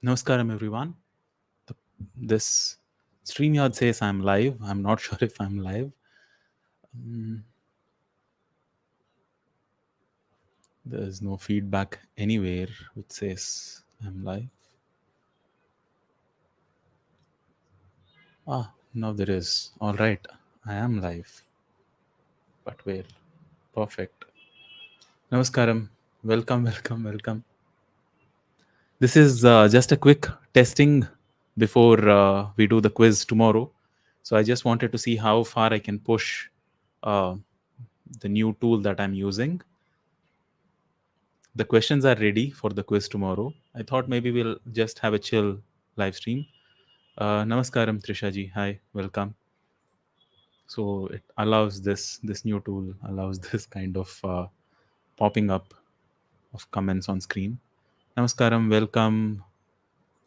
Namaskaram, everyone. This StreamYard says I'm live. I'm not sure if I'm live. There's no feedback anywhere which says I'm live. Now there is. All right, I am live. But where? Perfect. Namaskaram. Welcome, welcome, welcome. This is just a quick testing before we do the quiz tomorrow. So I just wanted to see how far I can push uh, the new tool that I'm using. The questions are ready for the quiz tomorrow. I thought maybe we'll just have a chill live stream. Namaskaram, Trisha ji. Hi, welcome. So it allows this new tool allows this kind of popping up of comments on screen. Namaskaram, welcome.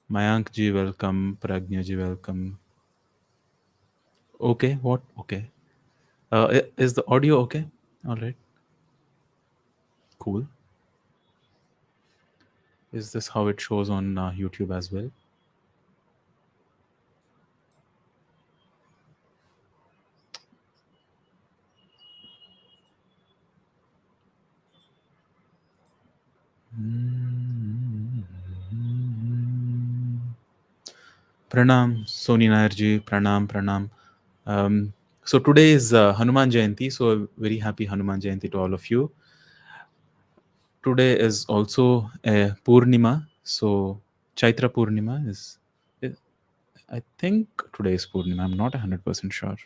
Mayank ji, welcome. Pragnya ji, welcome. Okay, what? Okay. Is the audio okay? All right. Cool. Is this how it shows on YouTube as well? Pranam, Soni Nairji, Pranam, Pranam. So today is Hanuman Jayanti, so very happy Hanuman Jayanti to all of you. Today is also a Purnima, so Chaitra Purnima is, I think today is Purnima, I'm not 100% sure.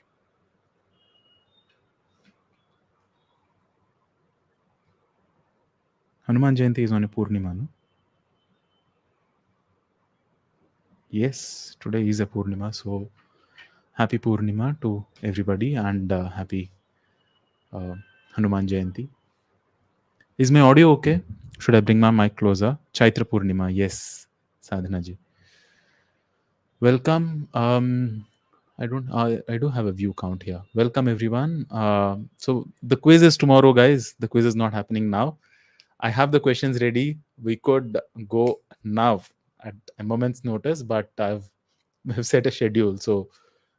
Hanuman Jayanti is on a Purnima, no? Yes, today is a Purnima, so happy Purnima to everybody and happy Hanuman Jayanti. Is my audio okay? Should I bring my mic closer? Chaitra Purnima, yes, Sadhana ji. Welcome. I do have a view count here. Welcome everyone. So the quiz is tomorrow, guys. The quiz is not happening now. I have the questions ready. We could go now at a moment's notice, but we've set a schedule. So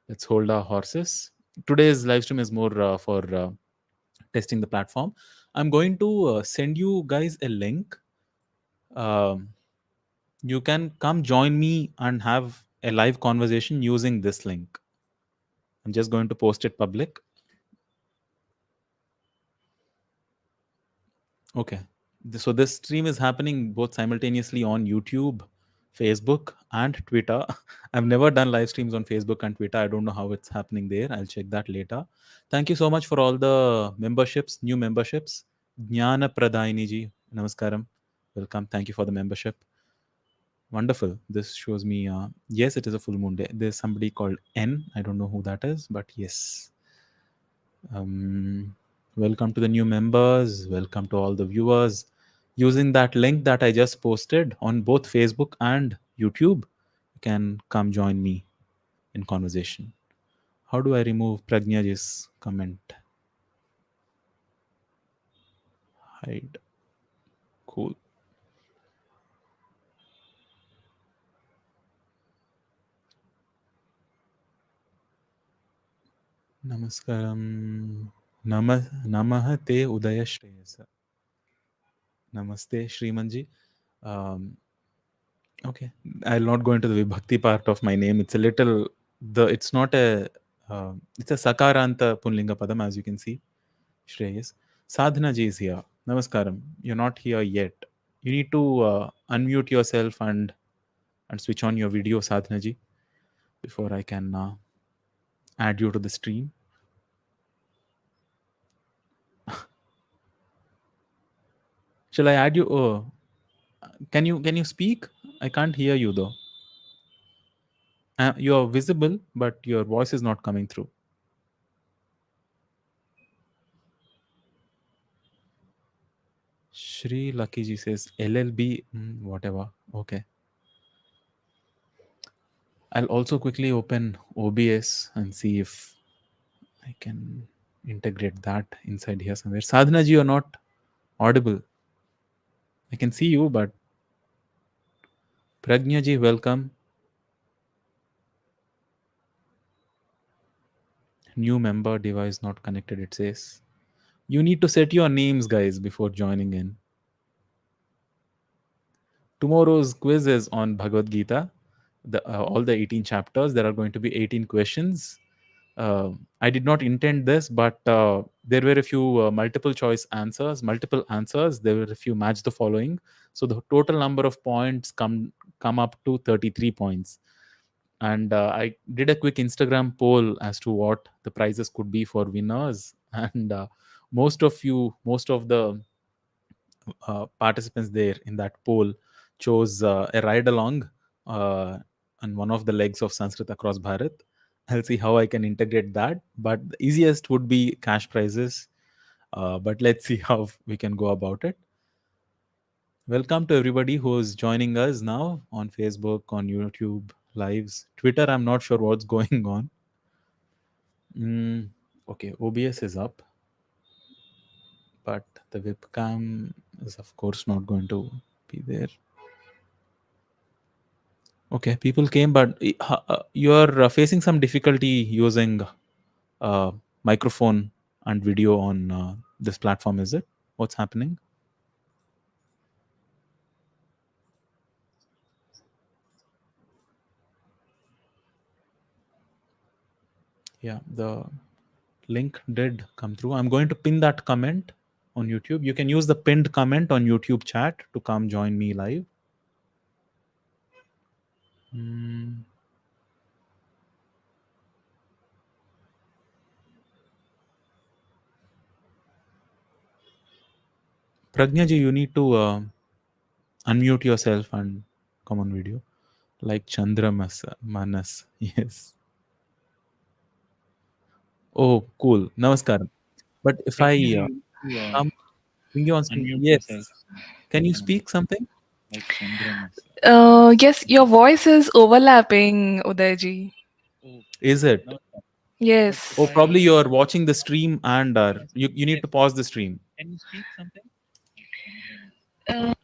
let's hold our horses. Today's live stream is more for testing the platform. I'm going to send you guys a link. Um, you can come join me and have a live conversation using this link. I'm just going to post it public. Okay. So this stream is happening both simultaneously on YouTube, Facebook, and Twitter. I've never done live streams on Facebook and Twitter. I don't know how it's happening there. I'll check that later. Thank you so much for all the memberships, new memberships. Jnana Pradayini ji, namaskaram. Welcome. Thank you for the membership. Wonderful. This shows me, yes, it is a full moon day. There's somebody called N. I don't know who that is, but yes. Welcome to the new members. Welcome to all the viewers. Using that link that I just posted on both Facebook and YouTube, you can come join me in conversation. How do I remove Pragnaji's comment? Hide. Cool. Namaskaram. Namaha te udaya shreyasa. Namaste, Shrimanji. Okay, I'll not go into the Vibhakti part of my name. It's a little it's not a it's a Sakaranta Punlinga Padam, as you can see. Shreyas. Sadhana ji is here. Namaskaram. You're not here yet. You need to unmute yourself and switch on your video, Sadhana ji, before I can add you to the stream. Shall I add you? Oh, can you speak? I can't hear you though. You are visible, but your voice is not coming through. Shri Lucky ji says LLB, whatever. Okay. I'll also quickly open OBS and see if I can integrate that inside here somewhere. Sadhana ji, you're not audible. I can see you, but Pragnya ji, welcome. New member device not connected, it says. You need to set your names, guys, before joining in. Tomorrow's quiz is on Bhagavad Gita, all the 18 chapters. There are going to be 18 questions. I did not intend this, but there were a few multiple choice answers, multiple answers. There were a few match the following. So the total number of points come up to 33 points. And I did a quick Instagram poll as to what the prizes could be for winners. And most of the participants there in that poll chose a ride along uh, on one of the legs of Sanskrit across Bharat. I'll see how I can integrate that. But the easiest would be cash prizes. But let's see how we can go about it. Welcome to everybody who is joining us now on Facebook, on YouTube lives, Twitter. I'm not sure what's going on. Mm, okay, OBS is up, but the webcam is, of course, not going to be there. Okay, people came, but you're facing some difficulty using uh, microphone and video on this platform, is it? What's happening? Yeah, the link did come through. I'm going to pin that comment on YouTube. You can use the pinned comment on YouTube chat to come join me live. Mm. Pragnya ji, you need to unmute yourself and come on video. Like Chandra Manas. Yes. Oh, cool. Namaskaram. But if I Pragya, you need to come, bring you on screen. unmute yourself. Yes. Can you speak something? Like Chandramas. Yes, your voice is overlapping, Udayji. Oh, Is it? no. But if Oh, Yes, probably I you're watching the stream and you need yes, to pause the stream. can you speak something? Like Chandramas. uh,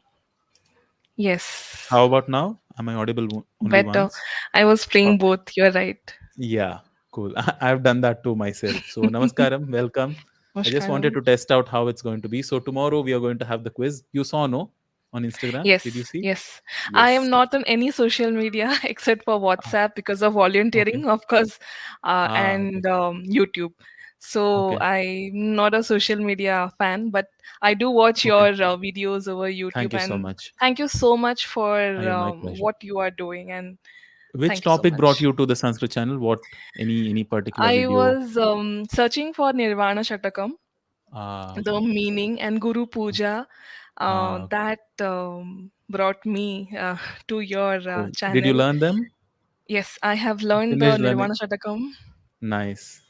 yes, How about now? Am I audible only better. once? I was playing Okay. both. You're right. Yeah, cool. I've done that to myself. So, Namaskaram, welcome. I just wanted Namaskaram. to test out how it's going to be. So, tomorrow we are going to have the quiz. You saw, no? On Instagram. Did you Yes, see? yes. I am Yes. not on any social media except for Ah, WhatsApp because of okay. volunteering, of course, Okay. and YouTube. So Okay. I'm not a social media fan, but I do watch Okay. your videos over YouTube. Thank you so And much. thank you so much for My pleasure. what you are doing. And Which thank you so topic brought much. you to the Sanskrit channel? What any particular I video? was searching for Nirvana Shatakam, the Okay. meaning, and Guru Puja. Okay. That brought me to your Cool. Did you channel. learn them? Yes, I have learned the Finished learning? Nirvana Shatakam. Nice.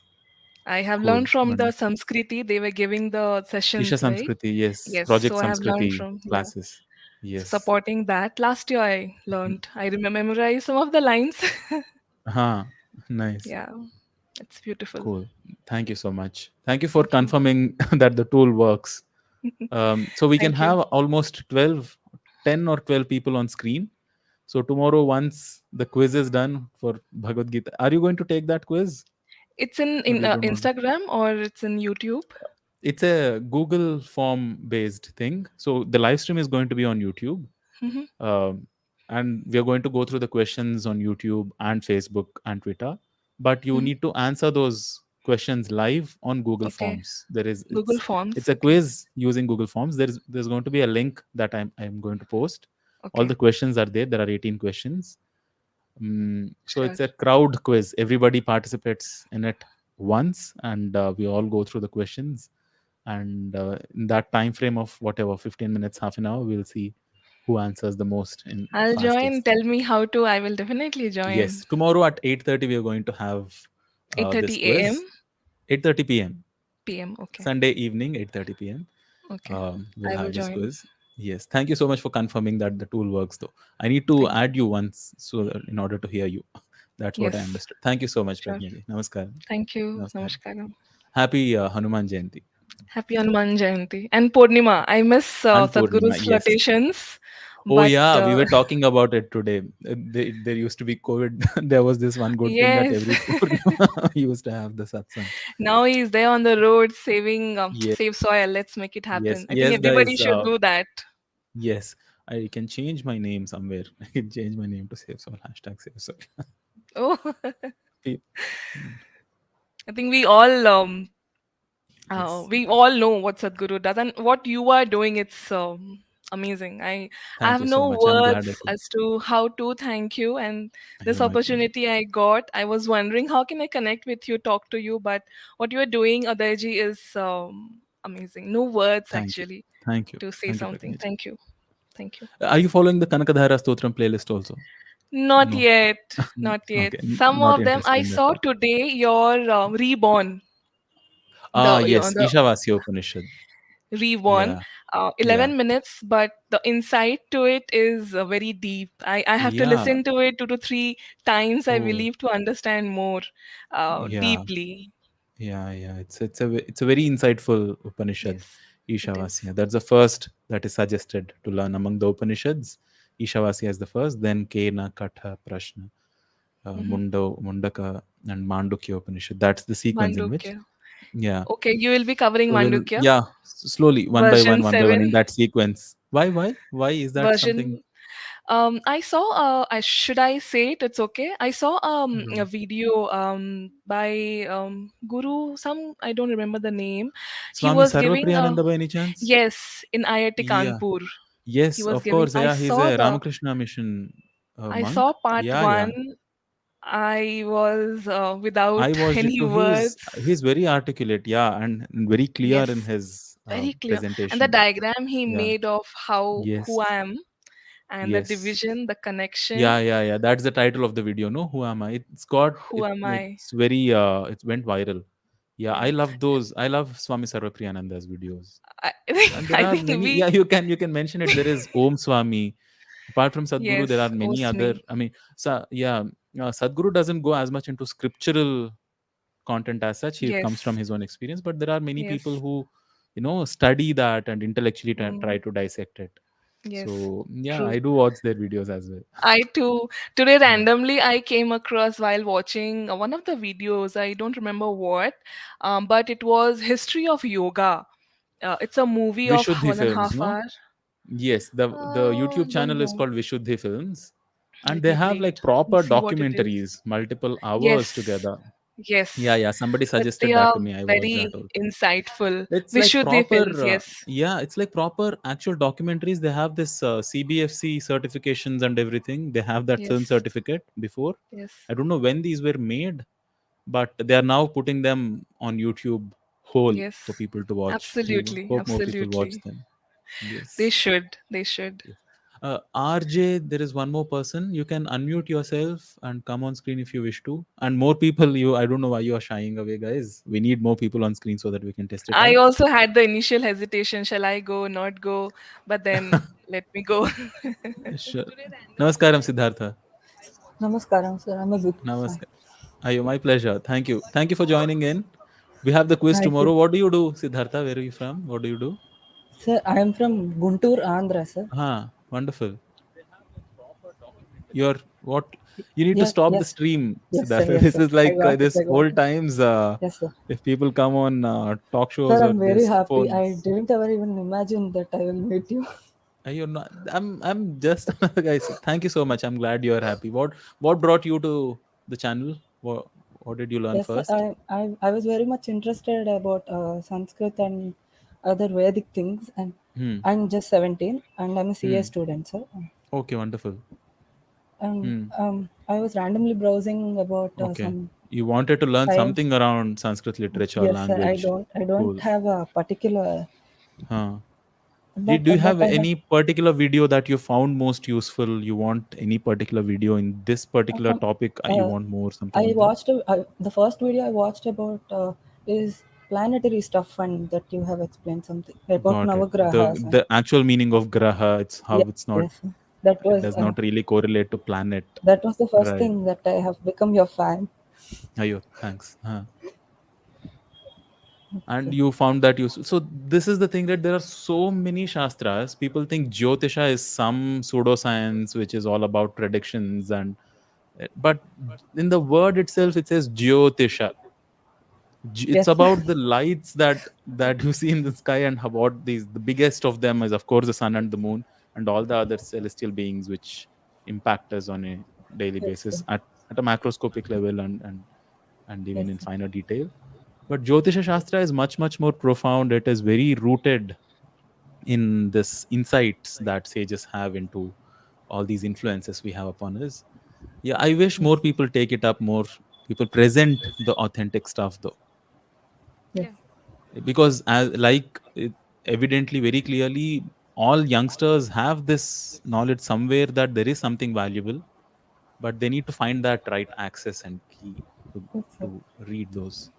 I have Cool. learned from the Wonderful. Samskriti. They were giving the Isha sessions, right? Samskriti, yes. Yes, Project so I have learned Samskriti from, yeah. classes. So Yes. supporting that. Last year I Mhm. learned. I remember memorized some of the lines. Huh. Nice. Yeah, it's beautiful. Cool. Thank you so much. Thank you for Thank you. confirming that the tool works. So we can Thank you. have almost 12, 10 or 12 people on screen. So tomorrow, once the quiz is done for Bhagavad Gita, are you going to take that quiz It's in or you don't want? Instagram or it's in YouTube. It's a Google form based thing. So the live stream is going to be on YouTube. Hmm. Um, and we are going to go through the questions on YouTube and Facebook and Twitter. But you Hmm. need to answer those questions live on Google Okay. Forms. There is Google it's Forms. a Okay. quiz using Google Forms. There's going to be a link that I'm going to post. All Okay. the questions are there. There are 18 questions. So Sure. it's a crowd quiz. Everybody participates in it once, and we all go through the questions. And in that time frame of whatever 15 minutes, half an hour, we'll see who answers the most in I'll join. fastest. Tell me how to. I will definitely Yes, join. tomorrow at 8:30 we are going to have this 8:30 quiz. a.m. 8:30 p.m. p.m. Okay. Sunday evening, 8:30 p.m. Okay. We'll I will have this join. quiz. Yes, thank you so much for confirming that the tool works. Though I need to Thank you. add you once so that in order to hear you. That's what I Yes. understood. Thank you so much, Sure. Prajnaji. Namaskar. Thank you. Namaskar. Namaskaram. Happy Hanuman Jayanti Happy Hanuman Jayanti and Purnima. I miss and Purnima. Sadhguru's Yes. flirtations Oh But yeah, we were talking about it today. There used to be COVID. There was this one good thing that yes, every Purnima used to have the satsang. now he's there on the road saving, Yes, save soil. Let's make it yes, happen. I think yes, everybody guys. should do that. Yes, I can change my name somewhere. I can change my name to Save Soul. Hashtag Save Soul. Oh, Pe- mm, I think yes. we all know what Sadhguru does, and what you are doing, it's amazing. I Thank have you so no much. I'm glad I words could. as to how to thank you, and this You're my pleasure. opportunity I got. I was wondering how can I connect with you, talk to you, but what you are doing, Adayji, is amazing. No words Thank you. actually Thank you. to say Thank you, something. Pragnaj. Thank you, thank you. Are you following the Kanakadhara Stotram playlist also? Not No. yet, not yet. Okay. Some Not of them interested I in that saw part. today. Your reborn, Ah, yes. the Ishavasya Upanishad. reborn, Yeah. Yeah. 11 minutes, but the insight to it is very deep. I have to Yeah. listen to it 2 to 3 times, I Oh, believe, to understand more yeah. deeply. Yeah. It's a very insightful Upanishad, Yes, it is. Ishavasya. That's the first that is suggested to learn among the Upanishads. Ishavasya is the first, then Kena, Katha, Prashna, Hmm. Mundaka, and Mandukya Upanishad. That's the sequence in which, Mandukya. yeah. Okay, you will be covering So we'll, Mandukya, yeah, slowly, version one by one in 7. that sequence. Why is that something? Version I saw should I say it? It's okay. I saw a No. video by Guru, some I don't remember the name. He Swami was giving Sarvapriyananda by any chance? yes, in IIT Yeah. Kanpur. He Yes, was of giving course. Yeah, he's a Ramakrishna mission I saw monk. part Yeah, yeah. 1. I was I without watched it any too. words. He's very articulate. Yeah, and very clear in Yes, his very clear. And the presentation. diagram he Yeah. made of how who Yes. I am and the Yes. division, the connection. Yeah. That's the title of the video. No, who am I? It's got Who it. am I? It's very. It went viral. Yeah, I Yes. love those. I love Swami Sarvapriyananda's videos. I think And there I are think many. we Yeah, you can mention it. There is Om Swami. Apart from Sadhguru, there are yes, many other. Osmi. I mean, yeah, Sadhguru doesn't go as much into scriptural content as such. He comes from Yes, his own experience, but there are many people yes, who, study that and intellectually try mm, to dissect it. yes. So yeah, True. I do watch their videos as well. I too today Yeah. randomly I came across while watching one of the videos. I don't remember what, but it was history of yoga. It's a movie of Vishuddhi one and a Films, half no? hour. Yes, the YouTube Don't channel is know. called Vishuddhi Films, and Let they me have play like it and proper see what it is. documentaries, multiple hours Yes, together. Yeah, yes. yeah. Somebody But they suggested that are to me. I watched that very also. insightful. It's like Vishuddhi proper, films. Yes, yeah, it's like proper actual documentaries. They have this CBFC certifications and everything. They have that film yes, certificate before. yes, I don't know when these were made, but they are now putting them on YouTube whole for yes. people to watch. We Absolutely, hope more people watch absolutely. them. They Yes. should. They should. Yes. RJ, there is one more person. You can unmute yourself and come on screen if you wish to. And more people, I don't know why you are shying away, guys. We need more people on screen so that we can test it I out. also had the initial hesitation. Shall I go, not go? But then let me go. Sure. Namaskaram, Siddhartha. Namaskaram, sir. I'm a big fan. Namaskar. Ayo, my pleasure. Thank you. Thank you for joining in. We have the quiz Thank you. tomorrow. What do you do, Siddhartha? Where are you from? What do you do? Sir, I am from Guntur, Andhra, sir. Wonderful. You're what? You need to Yes, stop the yes. stream, Yes, sir. Siddhartha. Yes, This sir. is I like got it. this I got whole it. times. Yes, sir. If people come on talk shows Sir, or I'm very this happy. I phones, didn't ever even imagine that I will meet you. you're not. I'm just another guy. Thank you so much. I'm glad you're happy. What brought you to the channel? What did you learn Yes, sir. first? I was very much interested about Sanskrit and other Vedic things. And Hmm. I'm just 17 and I'm a CA Hmm. student, sir. Okay. Wonderful. And Hmm. I was randomly browsing about Okay. some You wanted to learn time. something around Sanskrit literature, Yes, sir. I language. don't I don't Cool. have a particular, Huh. but Do you but have I have any particular video that you found most useful? You want any particular video in this particular some. topic? You Uh, want more, something I like that? watched the first video I watched about is planetary stuff, and that you have explained something about Got it. The Navagrahas. And the actual meaning of graha, it's how yes, it's not, yes, that it was does not really correlate to planet. the first Right. thing that I have become your fan. Ayo, thanks. Huh. and So, you found that useful. So this is the thing, that there are so many shastras. People think Jyotisha is some pseudoscience which is all about predictions, and but in the word itself it says Jyotisha. It's yes, about the lights that you see in the sky, and about these, the biggest of them is of course the sun and the moon, and all the other celestial beings which impact us on a daily yes, basis at a macroscopic level, and even yes, in finer detail. But Jyotisha Shastra is much, much more profound. It is very rooted in this insights that sages have into all these influences we have upon us. Yeah, I wish more yes, people take it up, more people present the authentic stuff though. yes, Yeah. Because as like it, evidently very clearly all youngsters have this knowledge somewhere that there is something valuable, but they need to find that right access and key to, yes, sir. to read those.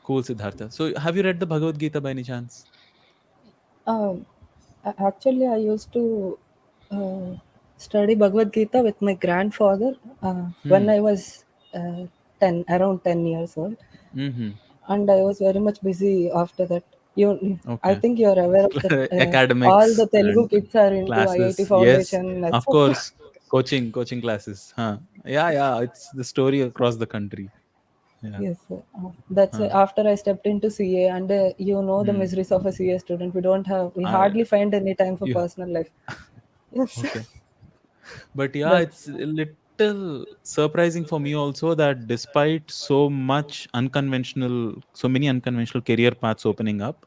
Cool, Siddhartha. So have you read the Bhagavad Gita by any chance? Um, Actually, I used to uh, study Bhagavad Gita with my grandfather when Hmm. I was 10, around 10 years old, Mm-hmm. and I was very much busy after that. I Okay. think you are aware of that. All the Academics Telugu and kids are into IIT classes, yes, Foundation, of etc. course. Coaching classes, huh? Yeah, yeah, it's the story across the country. Yeah. Yes, sir. That's why Huh. after I stepped into CA, and you know the Hmm. miseries of a CA student. We I hardly find any time for you personal life. Yes, okay. But yeah, that's it's a little surprising for me also that despite so many unconventional career paths opening up,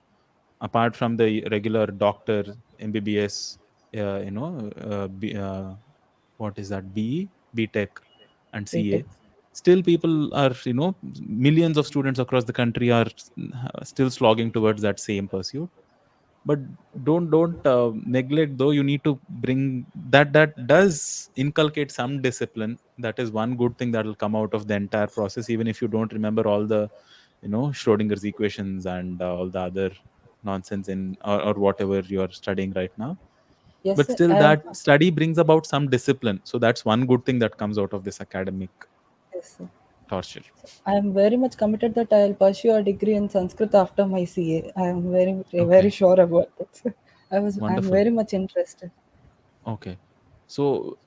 apart from the regular doctor, MBBS, what is that, BE, Tech, and CA, BTech. still people are, millions of students across the country are still slogging towards that same pursuit. But don't neglect though, you need to bring that does inculcate some discipline. That is one good thing that will come out of the entire process, even if you don't remember all the Schrodinger's equations and all the other nonsense in, or whatever you're studying right now. Yes, But sir. still that study brings about some discipline, so that's one good thing that comes out of this academic Yes, sir. torture. I am very much committed that I will pursue a degree in Sanskrit after my CA. I am very Okay, sure about that, sir. I am wonderful. very much interested. Okay. So,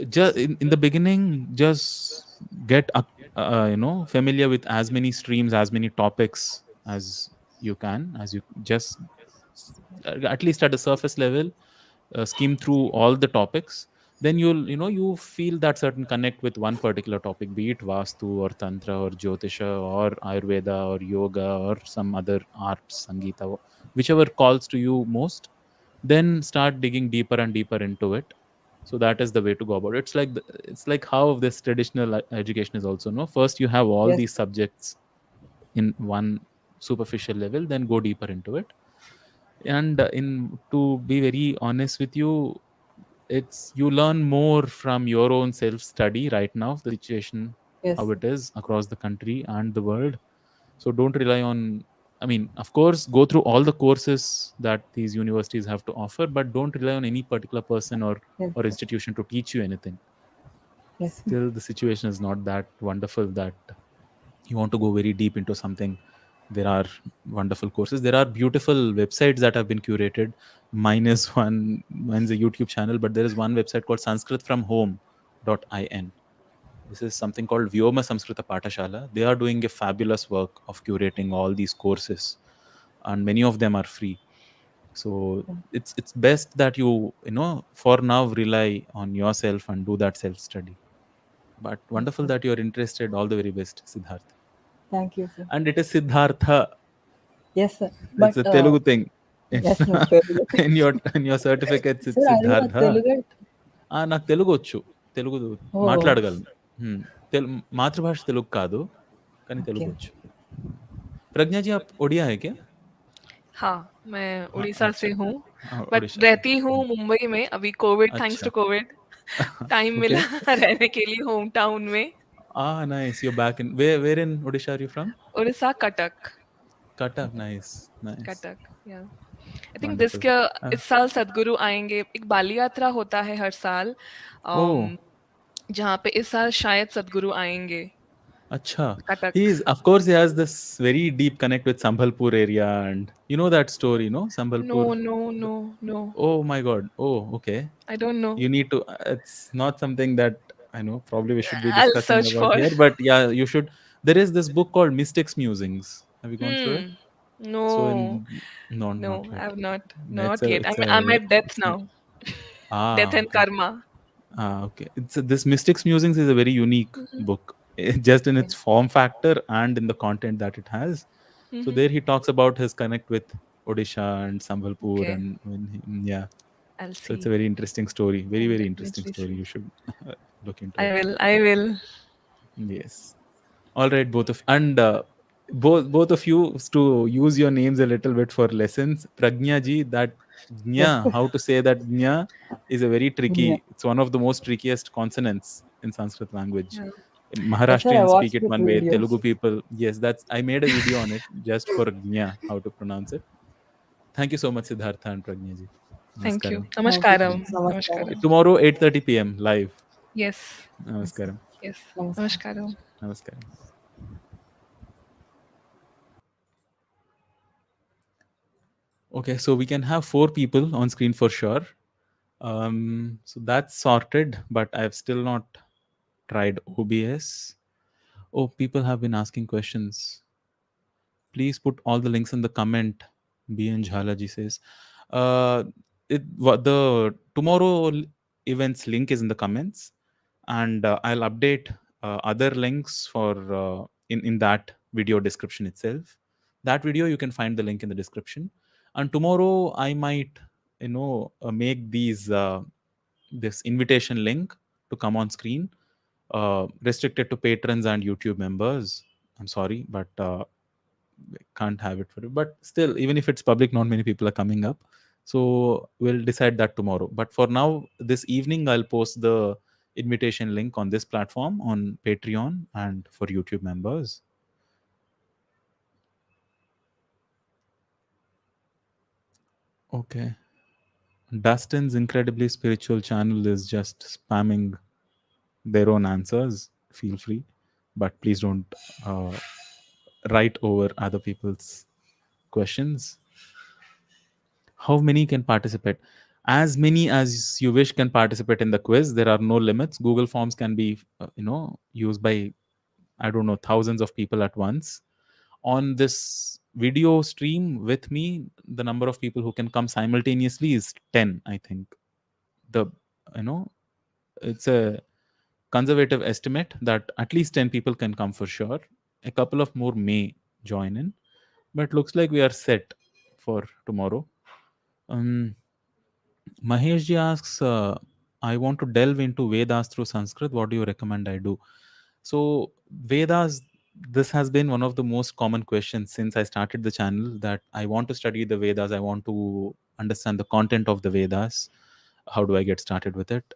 just in the beginning, just get familiar with as many streams, as many topics as you can, as you just at least at a surface level, skim through all the topics. Then you feel that certain connect with one particular topic, be it Vastu or Tantra or Jyotisha or Ayurveda or Yoga or some other arts, Sangeeta, whichever calls to you most. Then start digging deeper and deeper into it. So that is the way to go about it. It's like how this traditional education is also, no, first you have all Yes, these subjects in one superficial level, then go deeper into it. And in to be very honest with you, it's you learn more from your own self study right now, the situation yes, how it is across the country and the world. So don't rely on, I mean, of course, go through all the courses that these universities have to offer, but don't rely on any particular person yes, or sir. institution to teach you anything. Yes, Still the situation is not that wonderful that you want to go very deep into something. There are wonderful courses, there are beautiful websites that have been curated. Mine's a YouTube channel, but there is one website called sanskritfromhome.in. This is something called Vyoma Samskrita Patashala. They are doing a fabulous work of curating all these courses, and many of them are free. So it's best that for now rely on yourself and do that self study. But yes, wonderful sir. that you're interested. All the very best, Siddharth. Thank you, sir. And it is Siddhartha. Yes, sir. It's But a Telugu thing. yes, no, Telugu. in your certificates, Sir, it's are you a Siddhartha. Telugu? నాకు తెలుగు వచ్చు. Telugu Oh, మాట్లాడగలను. హ్మ్. మాతృభాష తెలుగు కాదు. కానీ Telugu okay, వచ్చు. प्रज्ञा जी, आप ओडिया है क्या? हाँ, मैं हाँ, उड़ीसा अच्छा। से हूँ, हाँ, बट उड़ीसा से। रहती हूँ हुँ, मुंबई में। अभी कोविड, थैंक्स अच्छा। टू कोविड, टाइम मिला ओके। रहने के लिए होम टाउन में। Nice, you are back in where in Odisha are you from? Orissa, Cuttack. Cuttack, nice, nice, Cuttack, yeah I think wonderful. इस साल सद्गुरु आएँगे। एक बाली यात्रा होता है हर साल, ओह! जहाँ पे इस साल शायद सद्गुरु आएँगे। Acha. Katak. He's, of course, he has this very deep connect with Sambhalpur area, and you know that story, no? No, Sambhalpur. no, no, no. Oh my God. Oh, okay. I don't know. You need to. It's not something that I know. Probably we should be I'll discussing search about for. here, but yeah, you should. There is this book called Mystics Musings. Have you gone through it? Hmm. So No, in no, not no, yet. I've not. It's Not a yet. it's I'm a at death it's a now. Death and okay. karma. Okay. It's this Mystics Musings is a very unique Mm-hmm. book, just in Okay. its form factor and in the content that it has. So Mm-hmm. there he talks about his connect with Odisha and Sambhalpur, Okay. and when yeah. I'll So it's a see. very interesting story. Very I'll very interesting definitely story. see. You should look into I it. will. I will. Yes. All right, both of and both of you to use your names a little bit for lessons. Pragnya ji, that Yes. gnya, how to say that gnya is a very Yeah. tricky. It's one of the most trickiest consonants in Sanskrit language. Yeah. Yes, sir. I Maharashtrians speak watched it the one way. videos. Telugu people, yes, that's I made a video on it just for gnya, how to pronounce it. Thank you so much, Siddhartha and Pragnya ji. Thank Namaskaram. you. Thank you. Namaskaram. Namaskaram. Namaskaram. Tomorrow 8:30 p.m. live. Yes. Yes, sir. Namaskaram. Yes. Namaskaram. Namaskaram. Namaskaram. Okay, so we can have 4 people on screen for sure. So that's sorted, but I've still not tried OBS. Oh, people have been asking questions. Please put all the links in the comment. BN Jhalaji says, uh, the tomorrow events link is in the comments, and I'll update other links for in that video description itself. That video you can find the link in the description, and tomorrow I might make these this invitation link to come on screen restricted to patrons and YouTube members. I'm sorry, but can't have it for it. But still, even if it's public, not many people are coming up. So we'll decide that tomorrow. But for now, this evening, I'll post the invitation link on this platform on Patreon and for YouTube members. Okay. Dustin's incredibly spiritual channel is just spamming their own answers. Feel free, but please don't uh, write over other people's questions. How many can participate? As many as you wish can participate in the quiz. There are no limits. Google Forms can be used by, I don't know, thousands of people at once. On this video stream with me, the number of people who can come simultaneously is 10, I think. The you know it's a conservative estimate that at least 10 people can come for sure. A couple of more may join in, but looks like we are set for tomorrow. um Mahesh ji asks, I want to delve into Vedas through Sanskrit. What do you recommend I do? So, Vedas, this has been one of the most common questions since I started the channel, that I want to study the Vedas. I want to understand the content of the Vedas. How do I get started with it?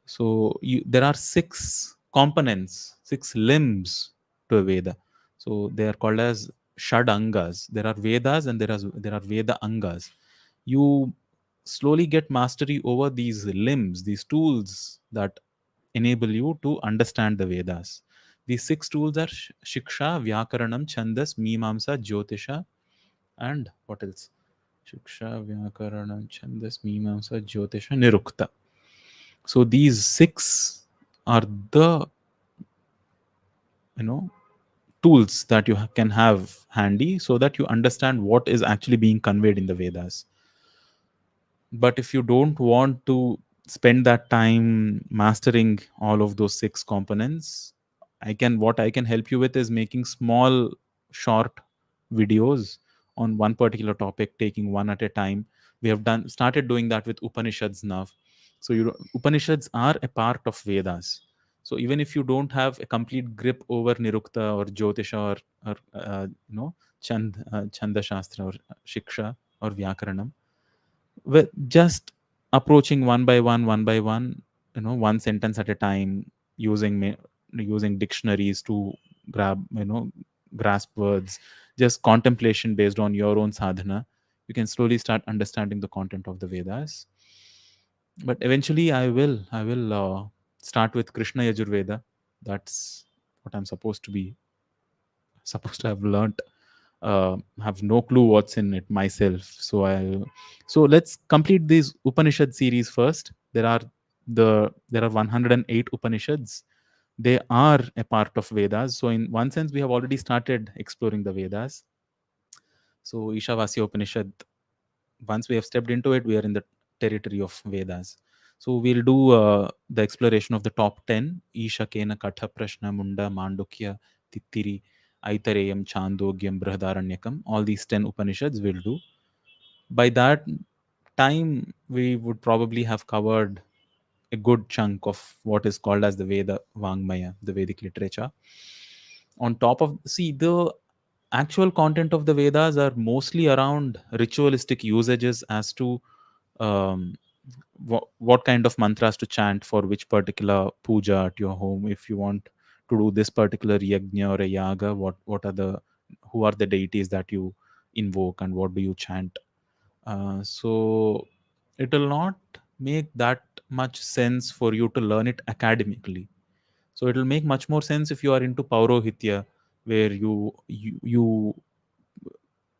So, there are 6 components, 6 limbs to a Veda. So, they are called as Shad Angas. There are Vedas and there are Veda Angas. You slowly get mastery over these limbs, these tools that enable you to understand the Vedas. These 6 tools are Shiksha, Vyakaranam, Chandas, Mimamsa, Jyotisha, and what else? Shiksha, Vyakaranam, Chandas, Mimamsa, Jyotisha, Nirukta. So these 6 are the you know tools that you can have handy so that you understand what is actually being conveyed in the Vedas. But if you don't want to spend that time mastering all of those 6 components, I can help you with is making small short videos on one particular topic, taking one at a time. We have done started doing that with Upanishads now. So Upanishads are a part of Vedas. So even if you don't have a complete grip over Nirukta or Jyotisha or Chanda Shastra or Shiksha or Vyakaranam, with just approaching one by one, one sentence at a time, using dictionaries to grab grasp words, just contemplation based on your own sadhana, you can slowly start understanding the content of the Vedas. But eventually I will start with Krishna Yajurveda. That's what I'm supposed to have learnt. Have no clue what's in it myself. So let's complete this Upanishad series first. There are 108 Upanishads. They are a part of Vedas. So in one sense, we have already started exploring the Vedas. So Ishavasya Upanishad, once we have stepped into it, we are in the territory of Vedas. So we'll do the exploration of the top 10: Isha, Kena, Katha, Prashna, Munda, Mandukya, Tittiri, Aitareyam, Chandogyam, Brihadaranyakam. All these 10 Upanishads we'll do. By that time, we would probably have covered a good chunk of what is called as the Veda Vangmaya, the Vedic literature. On top of, see, the actual content of the Vedas are mostly around ritualistic usages as to um, what kind of mantras to chant for which particular puja at your home. If you want to do this particular yajna or a yaga, what are the who are the deities that you invoke and what do you chant? So it will not make that much sense for you to learn it academically. So it will make much more sense if you are into Paurohitya, where you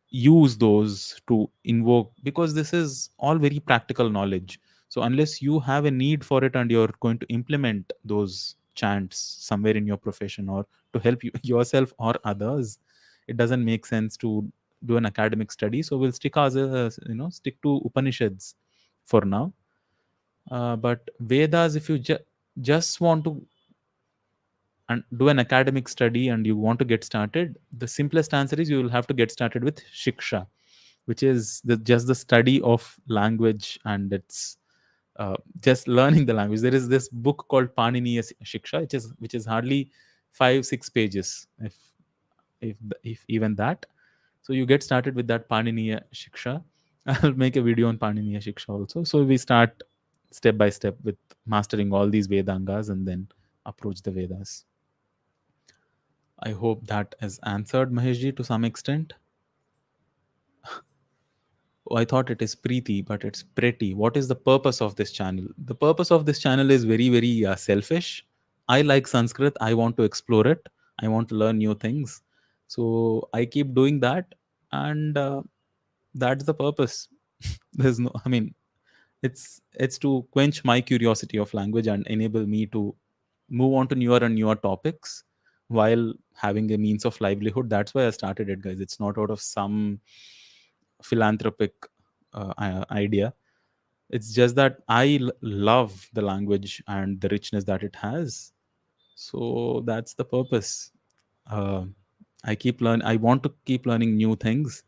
use those to invoke, because this is all very practical knowledge. So unless you have a need for it and you're going to implement those chants somewhere in your profession or to help you, yourself or others, it doesn't make sense to do an academic study. So we'll stick to Upanishads for now. But Vedas, if you just want to and do an academic study and you want to get started, the simplest answer is you will have to get started with Shiksha, which is just the study of language, and it's just learning the language. There is this book called Paniniya Shiksha, which is hardly 5-6 pages, if even that. So you get started with that Paniniya Shiksha. I'll make a video on Paniniya Shiksha also. So we start step by step with mastering all these Vedangas and then approach the Vedas. I hope that has answered Maheshji to some extent. Oh, I thought it is Preeti, but it's Pretty. What is the purpose of this channel? The purpose of this channel is very, very selfish. I like Sanskrit. I want to explore it. I want to learn new things. So I keep doing that, and that's the purpose. There's no, I mean, it's to quench my curiosity of language and enable me to move on to newer and newer topics while having a means of livelihood. That's why I started it, guys. It's not out of some philanthropic idea. It's just that love the language and the richness that it has. So that's the purpose. uh, I want to keep learning new things.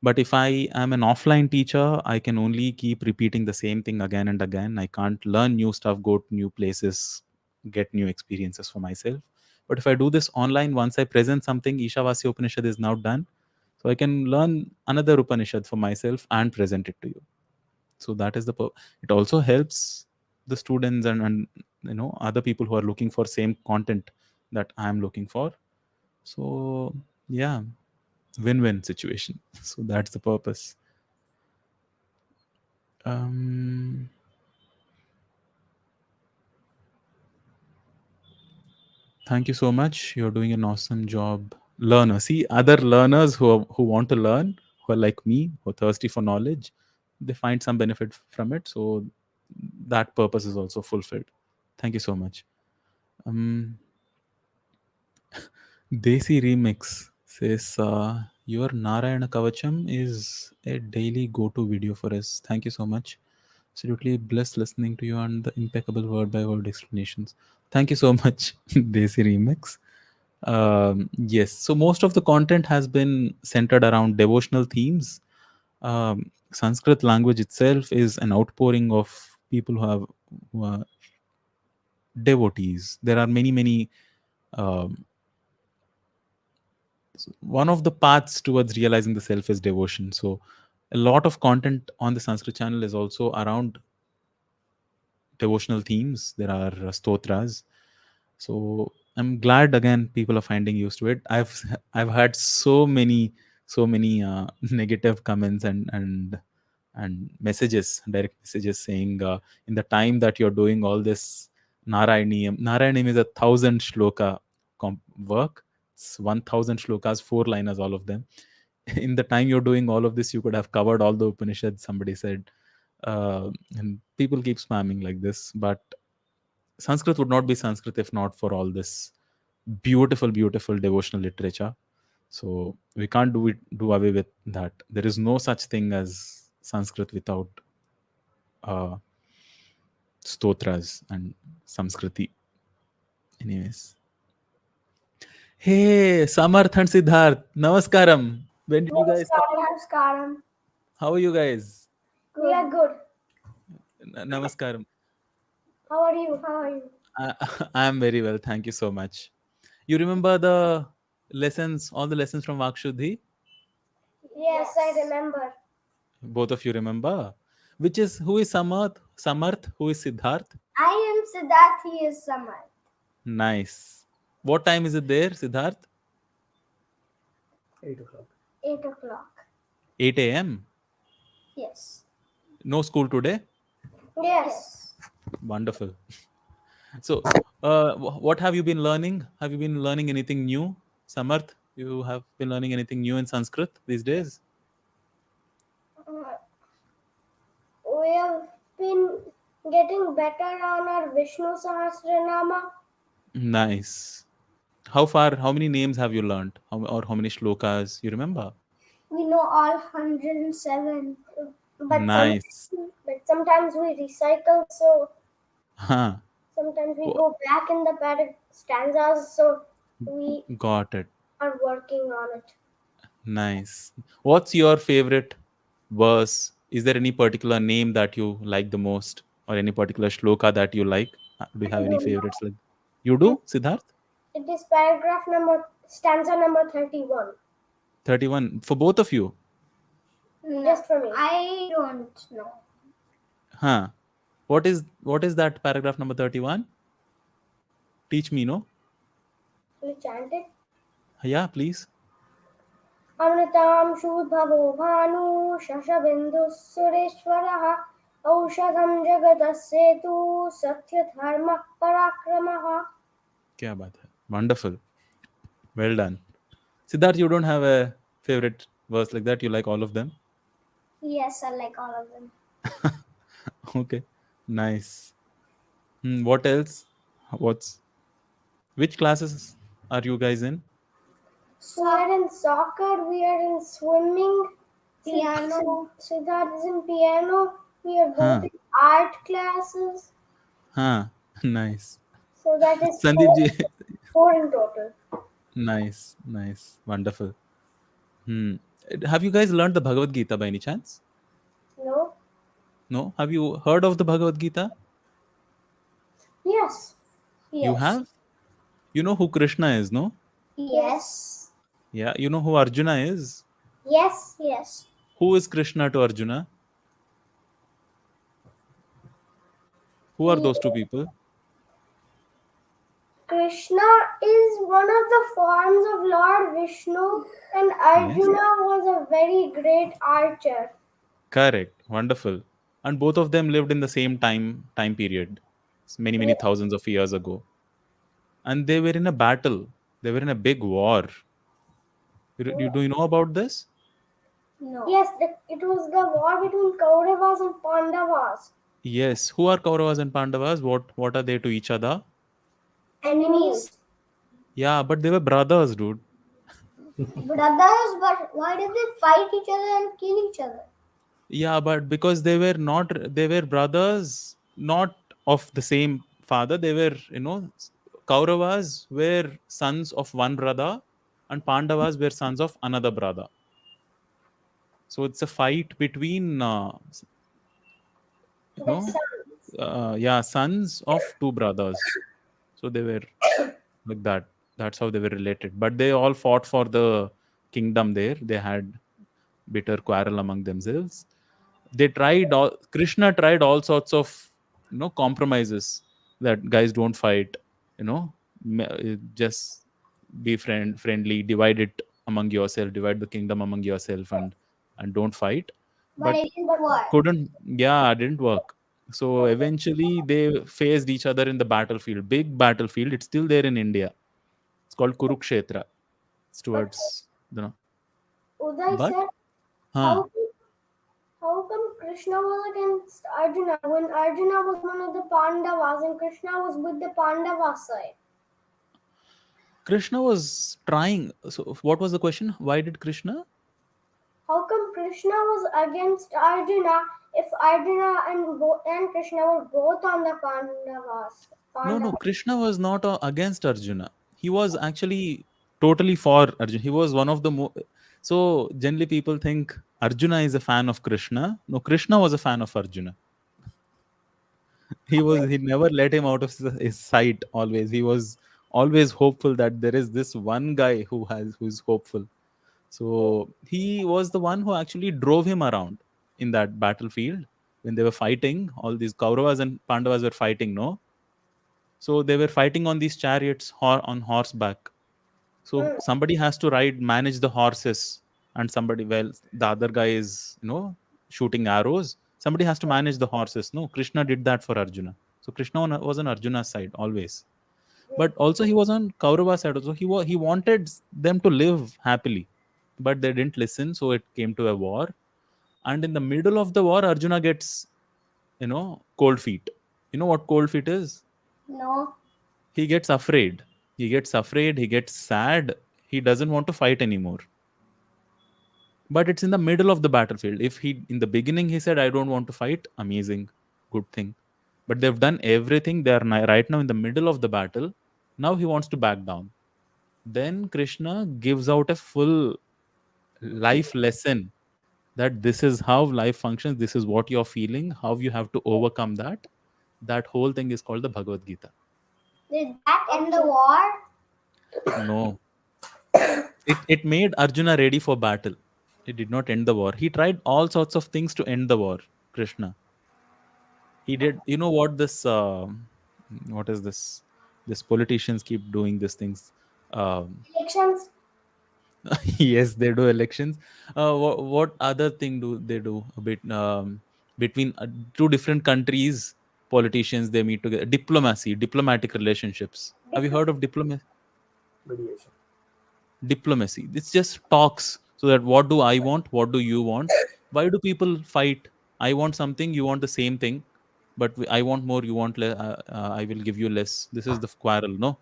But if I am an offline teacher, I can only keep repeating the same thing again and again. I can't learn new stuff, go to new places, get new experiences for myself. But if I do this online, once I present something, Ishavasya Upanishad is now done, so I can learn another Upanishad for myself and present it to you. So that is it also helps the students and other people who are looking for same content that I am looking for. So yeah, win-win situation. So that's the purpose. um Thank you so much. You're doing an awesome job, learner. See, other learners who want to learn, who are like me, who are thirsty for knowledge, they find some benefit from it. So that purpose is also fulfilled. Thank you so much. um Desi Remix says, your Narayana Kavacham is a daily go-to video for us. Thank you so much. Absolutely blessed listening to you and the impeccable word-by-word explanations. Thank you so much, Desi Remix. Yes, so most of the content has been centered around devotional themes. Sanskrit language itself is an outpouring of people who are devotees. There are many, many um, one of the paths towards realizing the self is devotion. So a lot of content on the Sanskrit channel is also around devotional themes. There are stotras. So I'm glad again people are finding used to it. I've had so many negative comments and messages, direct messages saying, in the time that you're doing all this Narayaniyam is 1,000 shloka work. It's 1000 shlokas, 4 liners, all of them. In the time you're doing all of this, you could have covered all the Upanishads, somebody said. And people keep spamming like this, but Sanskrit would not be Sanskrit if not for all this beautiful, beautiful devotional literature. So we can't do away with that. There is no such thing as Sanskrit without uh, stotras and Samskriti. Anyways, hey, Samarth and Siddharth, Namaskaram. When did you guys come? Namaskaram. How are you guys? We are good. Namaskaram. How are you? How are you? I am very well. Thank you so much. You remember the lessons, all the lessons from Vakshuddhi? Yes, I remember. Both of you remember? Who is Samarth? Samarth, who is Siddharth? I am Siddharth. He is Samar. Nice. What time is it there, Siddharth? 8 o'clock. 8 o'clock. 8 a.m. Yes. No school today? Yes. Wonderful. So, what have you been learning? Have you been learning anything new? Samarth, you have been learning anything new in Sanskrit these days? We have been getting better on our Vishnu Sahasranama. Nice. How many names have you learned? How many shlokas? You remember? We know all 107. But, Nice. sometimes we recycle, so Huh. sometimes we go back in the stanzas, so we Got it. are working on it. Nice. What's your favorite verse? Is there any particular name that you like the most, or any particular shloka that you like? Do you have I any don't know. favorites? Like you do, Siddharth? It is stanza number 31. 31 for both of you. No, just for me. I don't know. Huh. What is that paragraph number 31? Teach me, no? We chant it. Yeah, please. Amritam Shudbhavo Bhanu Shashabindu Sureshwaraha Aushadham Jagadasetu Satya Dharma Parakramaha. Kya baat hai. Wonderful. Well done. Siddharth, you don't have a favorite verse like that? You like all of them? Yes, I like all of them. Okay. Nice. What else? Which classes are you guys in? So we are in soccer, we are in swimming, piano. Siddharth is in piano. We are both in art classes. Nice. So that is Sandeep ji. four in total. Nice. Wonderful. Have you guys learned the Bhagavad Gita by any chance? No? No? Have you heard of the Bhagavad Gita? Yes. You have? You know who Krishna is, no? Yes. Yeah. You know who Arjuna is? Yes. Who is Krishna to Arjuna? Who are those two people? Krishna is one of the forms of Lord Vishnu, and Arjuna was a very great archer. Correct. Wonderful. And both of them lived in the same time period. Many thousands of years ago. And they were in a battle. They were in a big war. Do you know about this? No. Yes, it was the war between Kauravas and Pandavas. Yes. Who are Kauravas and Pandavas? What are they to each other? Enemies. Yeah, but they were brothers, dude. Brothers, but why did they fight each other and kill each other? Yeah, but because they were brothers, not of the same father. They were, Kauravas were sons of one brother and Pandavas were sons of another brother. So it's a fight between, sons of two brothers. So they were like that. That's how they were related. But they all fought for the kingdom there. They had bitter quarrel among themselves. Krishna tried all sorts of compromises, that guys don't fight, just be friendly, divide it among yourself, divide the kingdom among yourself, and don't fight. But it didn't work. Didn't work. So eventually they faced each other in the battlefield, big battlefield. It's still there in India. It's called Kurukshetra. It's But towards the. Uday But said, huh? how how come Krishna was against Arjuna when Arjuna was one of the Pandavas and Krishna was with the Pandava side? Krishna was trying. So what was the question? Why did Krishna? How come Krishna was against Arjuna if Arjuna and Krishna were both on the Pandavas? No. Pandavas. Krishna was not against Arjuna. He was actually totally for Arjuna. He was one of the so generally people think Arjuna is a fan of Krishna. No, Krishna was a fan of Arjuna. He never let him out of his sight. Always he was always hopeful that there is this one guy who's hopeful. So he was the one who actually drove him around in that battlefield when they were fighting. All these Kauravas and Pandavas were fighting, no? So they were fighting on these chariots on horseback. So somebody has to manage the horses, and somebody, well, the other guy is, shooting arrows. Somebody has to manage the horses. No, Krishna did that for Arjuna. So Krishna was on Arjuna's side always. But also he was on Kaurava's side also. He wanted them to live happily, but they didn't listen. So it came to a war, and in the middle of the war, Arjuna gets cold feet. You know what cold feet is? No. He gets afraid. He gets afraid. He gets sad. He doesn't want to fight anymore. But it's in the middle of the battlefield. If he in the beginning he said I don't want to fight, amazing, good thing. But they've done everything. They are right now in the middle of the battle. Now he wants to back down. Then Krishna gives out a full life lesson that this is how life functions, this is what you're feeling, how you have to overcome that. That whole thing is called the Bhagavad Gita. Did that end the war? No, it made Arjuna ready for battle. It did not end the war. He tried all sorts of things to end the war. Krishna, he did. You know what this? What is this? This politicians keep doing these things. Um, Elections. yes, they do elections. What other thing do they do? A bit between two different countries, politicians they meet together. Diplomacy, diplomatic relationships. Have you heard of diplomacy? Mediation. Diplomacy. It's just talks. So that what do I want? What do you want? Why do people fight? I want something. You want the same thing, but I want more. You want less. I will give you less. This is the quarrel. No.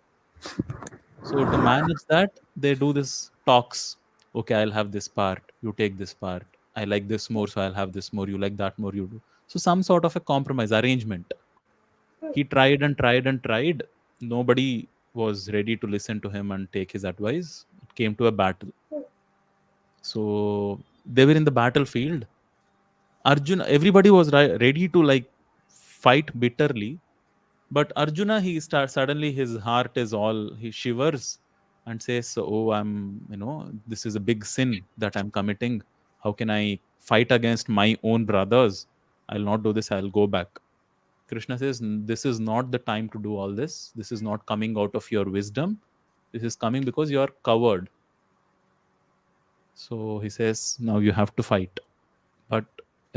So to manage that, they do this talks. Okay, I'll have this part. You take this part. I like this more, so I'll have this more. You like that more. You do. So some sort of a compromise arrangement. He tried and tried and tried. Nobody was ready to listen to him and take his advice. It came to a battle. So they were in the battlefield. Arjuna, everybody was ready to fight bitterly. But Arjuna, suddenly his heart is all, he shivers and says, oh, this is a big sin that I'm committing. How can I fight against my own brothers? I'll not do this. I'll go back. Krishna says, this is not the time to do all this. This is not coming out of your wisdom. This is coming because you are coward. So he says, now you have to fight. But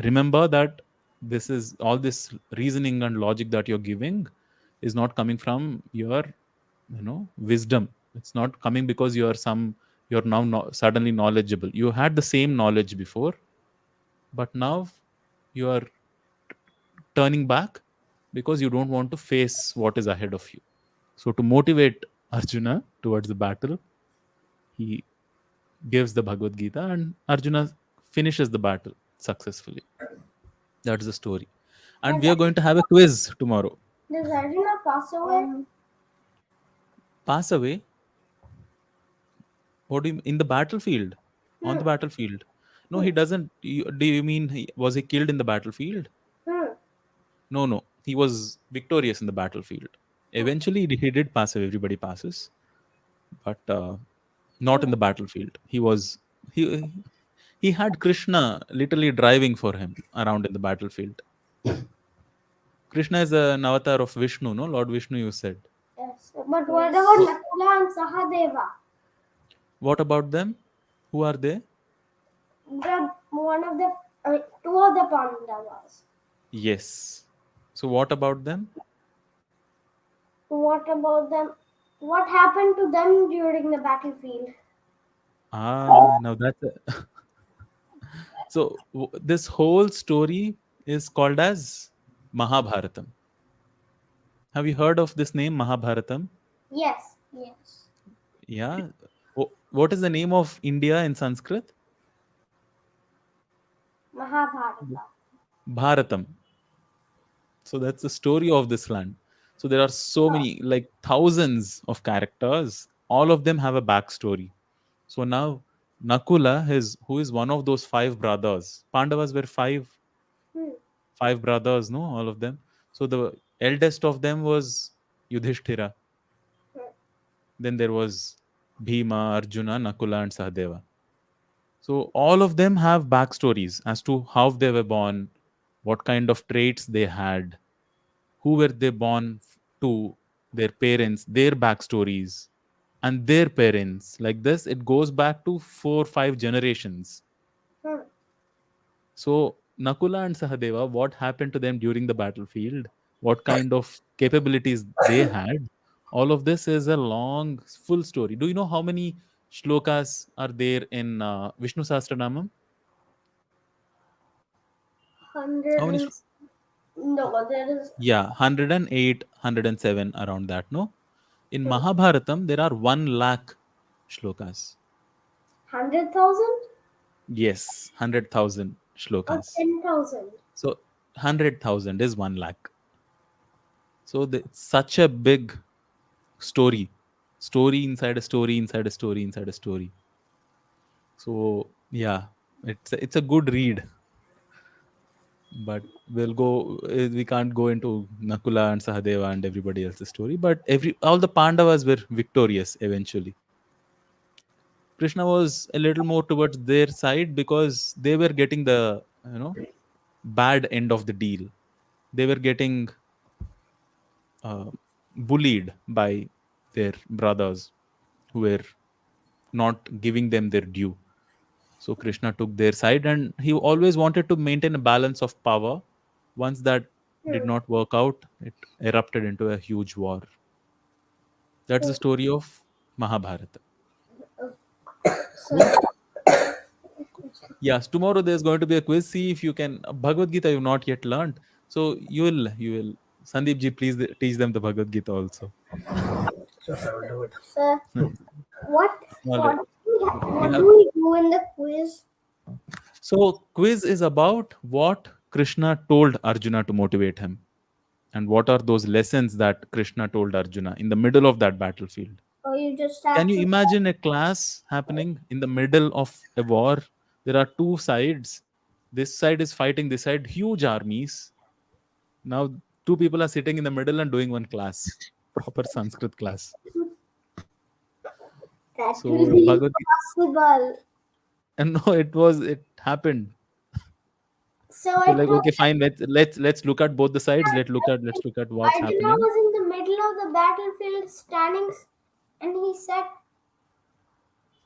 remember that this is all this reasoning and logic that you're giving is not coming from your wisdom. It's not coming because you're now suddenly knowledgeable. You had the same knowledge before, but now you are turning back because you don't want to face what is ahead of you. So to motivate Arjuna towards the battle, he gives the Bhagavad Gita and Arjuna finishes the battle successfully. That's the story. And we are going to have a quiz tomorrow. Does Arjuna pass away? Pass away? What do you in the battlefield? On the battlefield? No, he doesn't. Do you mean was he killed in the battlefield? No. He was victorious in the battlefield. Eventually, he did pass away. Everybody passes, but not in the battlefield. He he had Krishna literally driving for him around in the battlefield. Krishna is an avatar of Vishnu, no? Lord Vishnu, you said. Yes. But what about Nakula and Sahadeva? What about them? Who are they? One of the two of the Pandavas. Yes. So what about them? What about them? What happened to them during the battlefield? Now that's so this whole story is called as Mahabharatam. Have you heard of this name, Mahabharatam? Yes, yes. Yeah. What is the name of India in Sanskrit? Mahabharata. Bharatam. So that's the story of this land. So there are so many, like thousands of characters. All of them have a backstory. So now Nakula, his who is one of those five brothers. Pandavas were Hmm. five brothers, no, all of them. So the eldest of them was Yudhishthira. Hmm. Then there was Bhima, Arjuna, Nakula, and Sahadeva. So all of them have backstories as to how they were born, what kind of traits they had, who were they born to, their parents, their backstories, and their parents. Like this, it goes back to 4 5 generations. Hmm. So Nakula and Sahadeva, what happened to them during the battlefield, what kind of capabilities they had, all of this is a long, full story. Do you know how many shlokas are there in Vishnu Sahasranamam? How Hundred many? and no, there is Yeah, 108, 107, around that, no? In hmm, Mahabharatam, there are 1 lakh shlokas. 100,000 Yes, 100,000 or shlokas. 10,000. So 100,000 is 1 lakh. So it's such a big story. Story inside a story, inside a story, inside a story. So yeah, it's a good read. But we can't go into Nakula and Sahadeva and everybody else's story. But all the Pandavas were victorious eventually. Krishna was a little more towards their side because they were getting the bad end of the deal. They were getting uh, bullied by their brothers who were not giving them their due. So Krishna took their side, and he always wanted to maintain a balance of power. Once that did Hmm. not work out, it erupted into a huge war. That's the Hmm. story of Mahabharata. So, Cool. Yes, tomorrow there's going to be a quiz. See if you can. Bhagavad Gita you've not yet learned, so you will. Sandeep ji, please teach them the Bhagavad Gita also. sir, what All right. what We what have do we do in the quiz? so quiz is about what Krishna told Arjuna to motivate him, and what are those lessons that Krishna told Arjuna in the middle of that battlefield. Or you just Can have you to imagine a class happening in the middle of a war? There are two sides. This side is fighting this side, huge armies. Now, two people are sitting in the middle and doing one class, proper Sanskrit class. that will So, be Bhagavad Gita, impossible. and no, it happened. So So, I like, thought okay, fine. Let's look at both the sides. Let's look at what's Arjuna happening. was in the middle of the battlefield standing and he said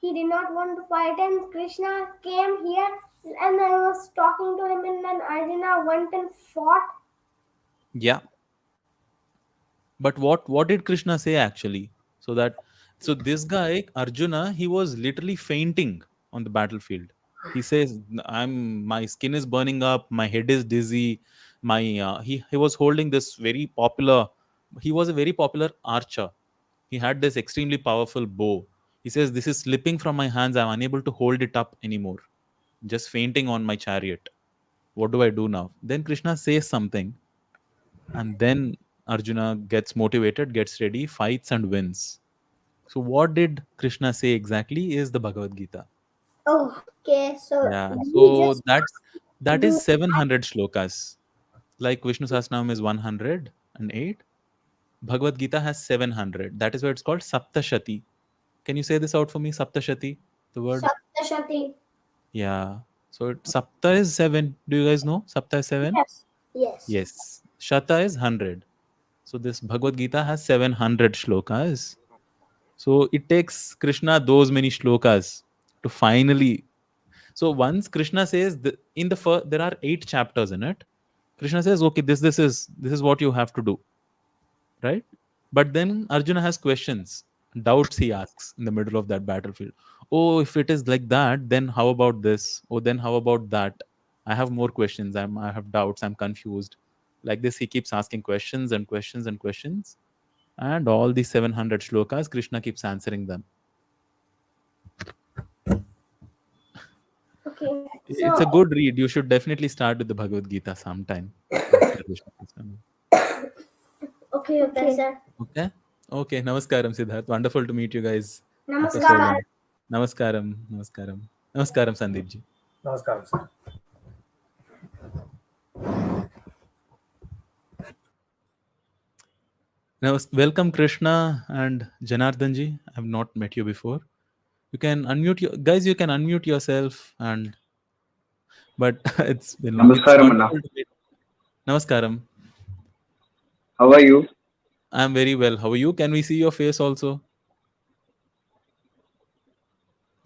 he did not want to fight and Krishna came here and I was talking to him and then Arjuna went and fought. Yeah, but what did Krishna say actually? So this guy Arjuna, he was literally fainting on the battlefield. He says, my skin is burning up, my head is dizzy. My he was holding this very popular. He was a very popular archer. He had this extremely powerful bow. He says, this is slipping from my hands. I'm unable to hold it up anymore. Just fainting on my chariot. What do I do now? Then Krishna says something, and then Arjuna gets motivated, gets ready, fights, and wins. So what did Krishna say exactly is the Bhagavad Gita. Oh, okay, so Yeah, we so just that is do 700 shlokas. Like Vishnu Sahasranam is 108, Bhagavad Gita has 700. That is why it's called Saptashati. Can you say this out for me? Saptashati, the word. Saptashati. Yeah. So Sapta is 7. Do you guys know Sapta is 7? Yes. Yes. Yes. Shata is 100. So this Bhagavad Gita has 700 shlokas. So it takes Krishna those many shlokas to finally. So once Krishna says in the first, there are 8 chapters in it. Krishna says, okay, this is what you have to do, right? But then Arjuna has questions, doubts he asks in the middle of that battlefield. Oh, if it is like that, then how about this? Oh, then how about that? I have more questions. I have doubts. I'm confused. Like this, he keeps asking questions and questions and questions. And all these 700 shlokas, Krishna keeps answering them. Okay, It's a so good read. You should definitely start with the Bhagavad Gita sometime after Krishna Krishna. okay, okay, sir. Okay. Okay. Namaskaram, Siddharth. Wonderful to meet you guys after so Namaskar. long. Namaskaram. Namaskaram. Namaskaram, Sandeep ji. Namaskaram, sir. Now, welcome Krishna and Janardhan ji. I have not met you before. You can unmute your guys. You can unmute yourself, and but it's Namaskaram, Anna. wonderful to meet. Namaskaram. How are you? I'm very well. How are you? Can we see your face also?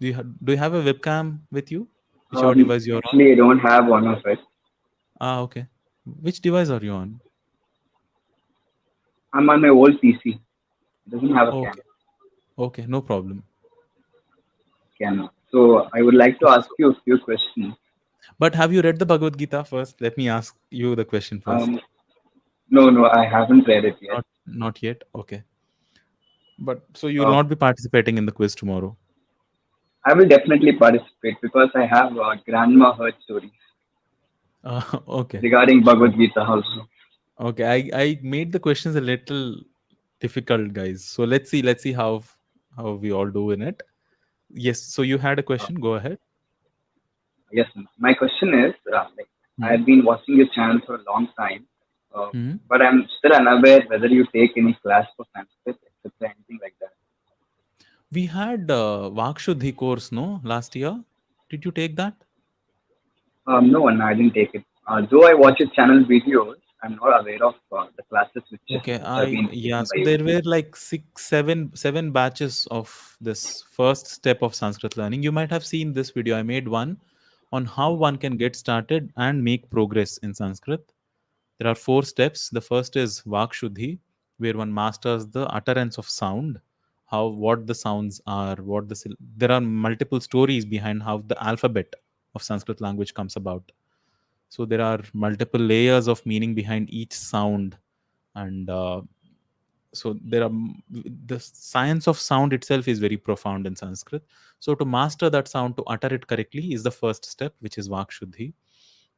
Do you have a webcam with you? Whichever device you're on. Actually, I don't have one of it. Ah, okay. Which device are you on? I'm on my old PC. It doesn't have a Okay. Okay, no problem. camera. So I would like to ask you a few questions. But have you read the Bhagavad Gita first? Let me ask you the question first. No, I haven't read it yet. Not yet. Okay. But so you will not be participating in the quiz tomorrow. I will definitely participate because I have grandma heard stories Okay. regarding Bhagavad Gita also. Okay. I made the questions a little difficult, guys. So let's see how we all do in it. Yes. So you had a question. Go ahead. Yes, my question is, Hmm. I've been watching your channel for a long time, Hmm. but I'm still unaware whether you take any class for Sanskrit, etc., anything like that. We had Vakshuddhi course, no, last year. Did you take that? No, and I didn't take it. Though I watch your channel videos, I'm not aware of the classes Okay, which have been yeah, taken by so you. there were like seven batches of this first step of Sanskrit learning. You might have seen this video. I made one on how one can get started and make progress in Sanskrit. There are four steps. The first is Vakshuddhi, where one masters the utterance of sound, how what the sounds are, there are multiple stories behind how the alphabet of Sanskrit language comes about. So there are multiple layers of meaning behind each sound, and so the science of sound itself is very profound in Sanskrit. So to master that sound, to utter it correctly, is the first step, which is Vakshuddhi.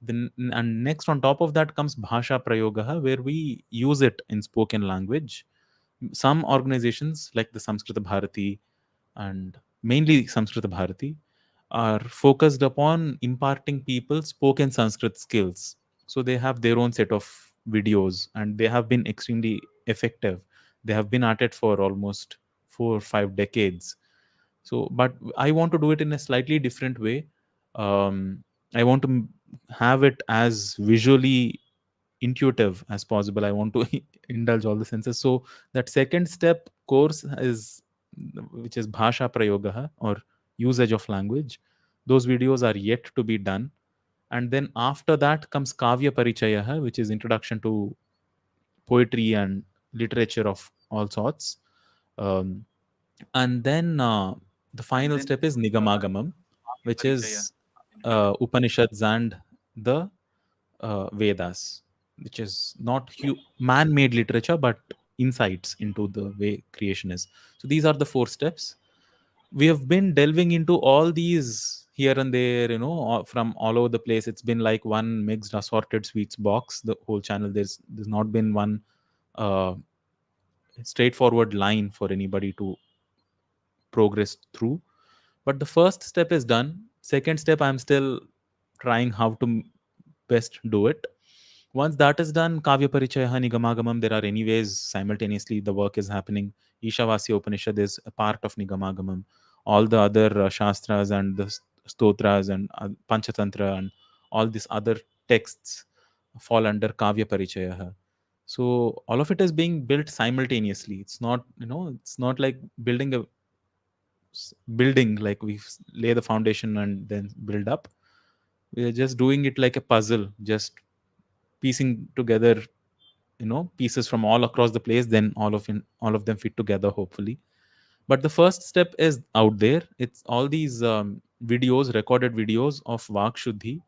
Then and next on top of that comes Bhasha Prayogaha, where we use it in spoken language. Some organizations like the Samskrita Bharati and mainly Samskrita Bharati are focused upon imparting people spoken Sanskrit skills. So they have their own set of videos and they have been extremely effective. They have been at it for almost 4 or 5 decades. So, but I want to do it in a slightly different way. I want to have it as visually intuitive as possible. I want to indulge all the senses. So that second step course is, which is Bhasha Prayogaha, or usage of language. Those videos are yet to be done. And then after that comes Kavya Parichayaha, which is introduction to poetry and literature of all sorts. Um, and then the final step is Nigamagamam, which is Upanishads and the Vedas, which is not man-made literature but insights into the way creation is. So these are the four steps. We have been delving into all these here and there, from all over the place. It's been like one mixed assorted sweets box, the whole channel. There's not been one uh, straightforward line for anybody to progress through. But the first step is done. Second step, I'm still trying how to best do it. Once that is done, Kavya Parichaya, Nigamagamam, there are anyways simultaneously the work is happening. Ishavasya Upanishad is a part of Nigamagamam. All the other Shastras and the Stotras and Panchatantra and all these other texts fall under Kavya Parichaya. So all of it is being built simultaneously. It's not like building a building, like lay the foundation and then build up. We are just doing it like a puzzle, just piecing together pieces from all across the place, then all of them fit together, hopefully. But the first step is out there. It's all these videos, recorded videos of Vak Shuddhi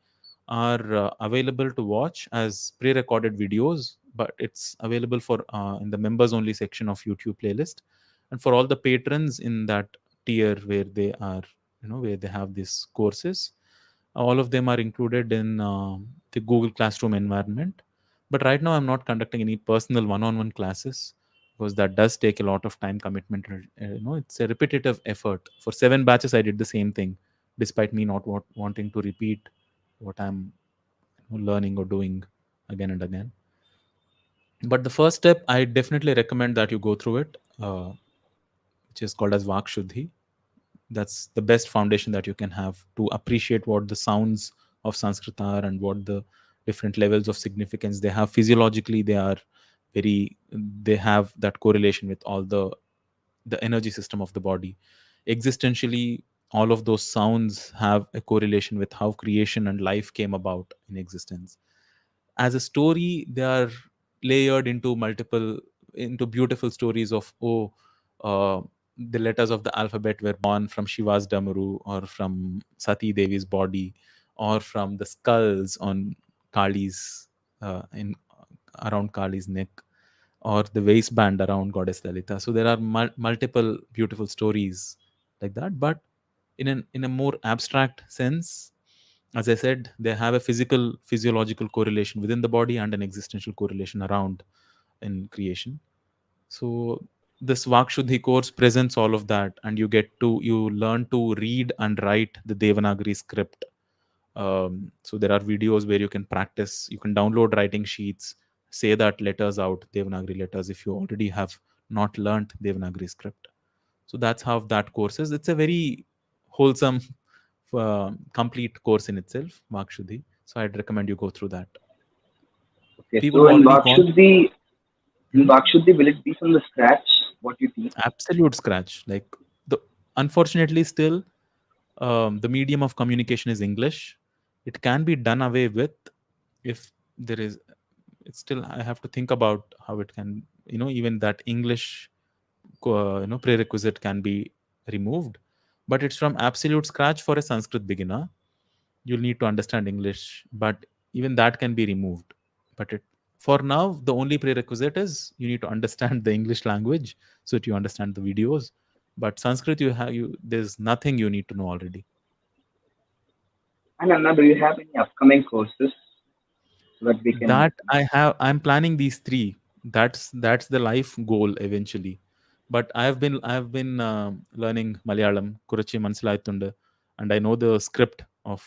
are available to watch as pre-recorded videos, but it's available for in the members only section of YouTube playlist, and for all the patrons in that tier where they are, where they have these courses, all of them are included in the Google Classroom environment. But right now I'm not conducting any personal one-on-one classes, because that does take a lot of time commitment, and it's a repetitive effort. For 7 batches I did the same thing, despite me not wanting to repeat what I'm learning or doing again and again. But the first step, I definitely recommend that you go through it, which is called as Vak Shuddhi. That's the best foundation that you can have to appreciate what the sounds of Sanskrit are, and what the different levels of significance they have. Physiologically, they have that correlation with all the energy system of the body. Existentially, all of those sounds have a correlation with how creation and life came about in existence. As a story, they are layered into beautiful stories of, uh, the letters of the alphabet were born from Shiva's damaru, or from Sati Devi's body, or from the skulls on Kali's in around Kali's neck, or the waistband around Goddess Lalita. So there are multiple beautiful stories like that, but in a more abstract sense. As I said, they have a physiological correlation within the body, and an existential correlation around in creation. So this Vakshuddhi course presents all of that, and you learn to read and write the Devanagari script. So there are videos where you can practice. You can download writing sheets, say that letters out, Devanagari letters, if you already have not learnt Devanagari script. So that's how that course is. It's a very wholesome, complete course in itself, Vakshuddhi. So I'd recommend you go through that. Okay, People so who already gone. in Mhm. Vakshuddhi, will it be from the scratch? What you teach? Absolute scratch. Like, the unfortunately still, the medium of communication is English. It can be done away with if there is. It's still, I have to think about how it can. Even that English, prerequisite can be removed, but it's from absolute scratch for a Sanskrit beginner. You'll need to understand English, but even that can be removed. But for now, the only prerequisite is you need to understand the English language, so that you understand the videos. But Sanskrit, there's nothing you need to know already. And Anna, do you have any upcoming courses so that we can? That I'm planning these three. That's the life goal eventually. But I've been learning Malayalam, Kuruchi Mansilayatunda, and I know the script of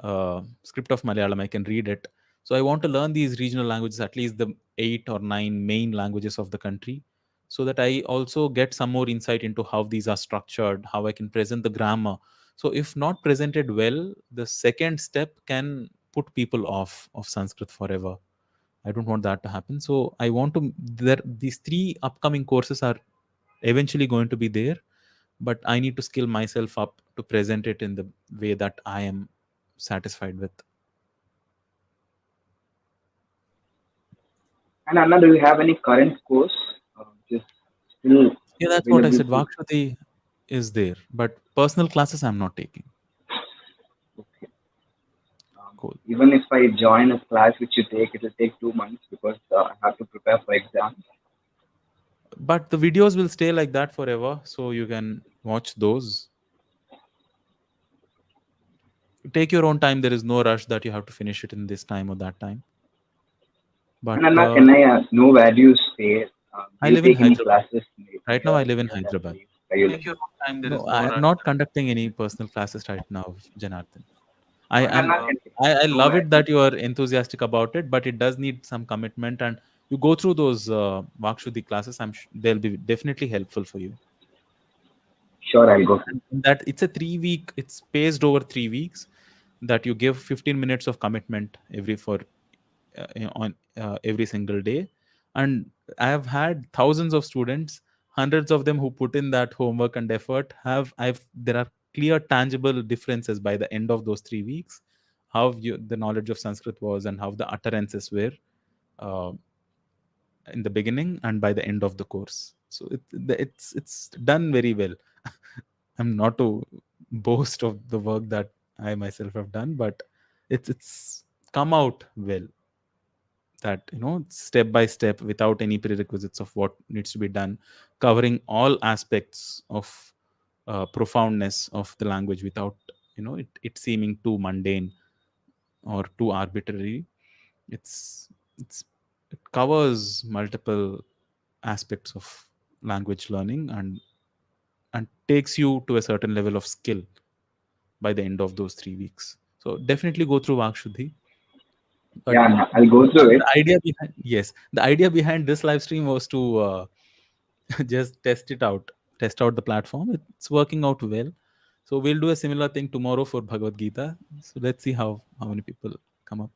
Malayalam. I can read it. So I want to learn these regional languages, at least the 8 or 9 main languages of the country, so that I also get some more insight into how these are structured, how I can present the grammar. So if not presented well, the second step can put people off of Sanskrit forever. I don't want that to happen. So I want to there these three upcoming courses are eventually going to be there, but I need to skill myself up to present it in the way that I am satisfied with. And Anna, do you have any current course just still Yeah, that's what I available said. to? Vakshuti is there, but personal classes I'm not taking. Okay. Cool. Even if I join a class which you take, it will take 2 months because I have to prepare for exams. But the videos will stay like that forever, so you can watch those. Take your own time. There is no rush that you have to finish it in this time or that time. And But Anna, can I know where do you stay? I Do you live in take any Hyderabad. classes Right now, I live in near that Hyderabad. place where you live? Take your own time. There No, is I no am rush. not conducting any personal classes right now, Janardhan. I And am. Anna, can I know love where? it that you are enthusiastic about it, but it does need some commitment, and you go through those Vakshuddhi classes. They'll be definitely helpful for you. Sure, I'll go. And that it's a 3 week. It's paced over 3 weeks. That you give 15 minutes of commitment on every single day. And I have had thousands of students, hundreds of them, who put in that homework and effort. I've There are clear tangible differences by the end of those 3 weeks, how the knowledge of Sanskrit was, and how the utterances were. uh, in the beginning and by the end of the course. So it's done very well. I'm not to boast of the work that I myself have done, but it's come out well. That step by step, without any prerequisites of what needs to be done, covering all aspects of profoundness of the language without it seeming too mundane or too arbitrary. It's it covers multiple aspects of language learning and takes you to a certain level of skill by the end of those 3 weeks. So definitely go through Vakshuddhi. But Yeah, I'll go through it. the idea behind, yes, the idea behind this live stream was to just test out the platform. It's working out well. So we'll do a similar thing tomorrow for Bhagavad Gita. So let's see how many people come up.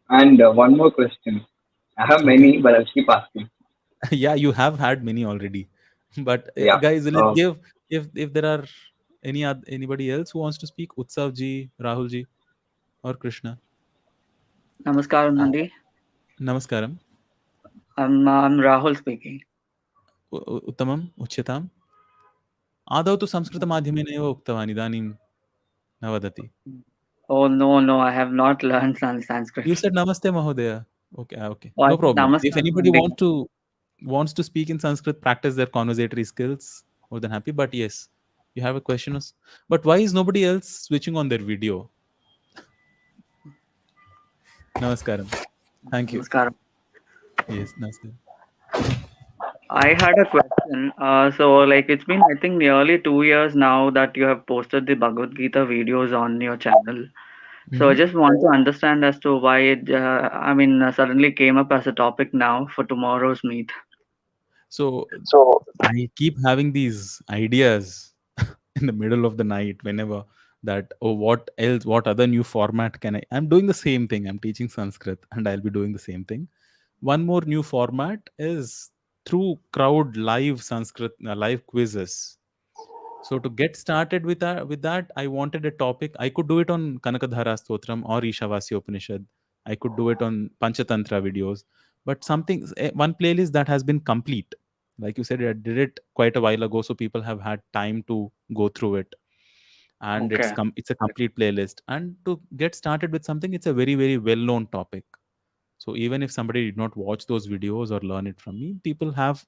And one more question. I have Okay. many, but I'll keep asking. Yeah, you have had many already. But Yeah. guys, let's give, if there are anybody else who wants to speak, Utsav ji, Rahul ji, or Krishna. Namaskaram, Nandi. Namaskaram. I'm Rahul speaking. उत्तमम् उच्यताम्. आदौ तु संस्कृतमाध्यमेन एव उक्तवान्, इदानीं न वदति. Oh no, I have not learned Sanskrit. You said namaste mahodaya. Okay. Oh, I No said problem. If Namaskaram, anybody Nandi. wants to speak in Sanskrit, practice their conversatory skills, more than happy. But yes, you have a question. But why is nobody else switching on their video? Namaskaram. Thank you. Namaskaram. Yes, namaskaram. I had a question. So like it's been I think nearly 2 years now that you have posted the Bhagavad Gita videos on your channel. So I Mhm. just want to understand as to why it suddenly came up as a topic now for tomorrow's meet. So I keep having these ideas in the middle of the night whenever that, oh, what else, what other new format can I'm doing the same thing. I'm teaching Sanskrit and I'll be doing the same thing. One more new format is through crowd live Sanskrit live quizzes. So to get started with that, I wanted a topic. I could do it on Kanakadhara Stotram or Ishavasya Upanishad. I could do it on Panchatantra videos, but one playlist that has been complete. Like you said, I did it quite a while ago, so people have had time to go through it, and Okay. it's a complete playlist. And to get started with something, it's a very very well known topic. So even if somebody did not watch those videos or learn it from me, people have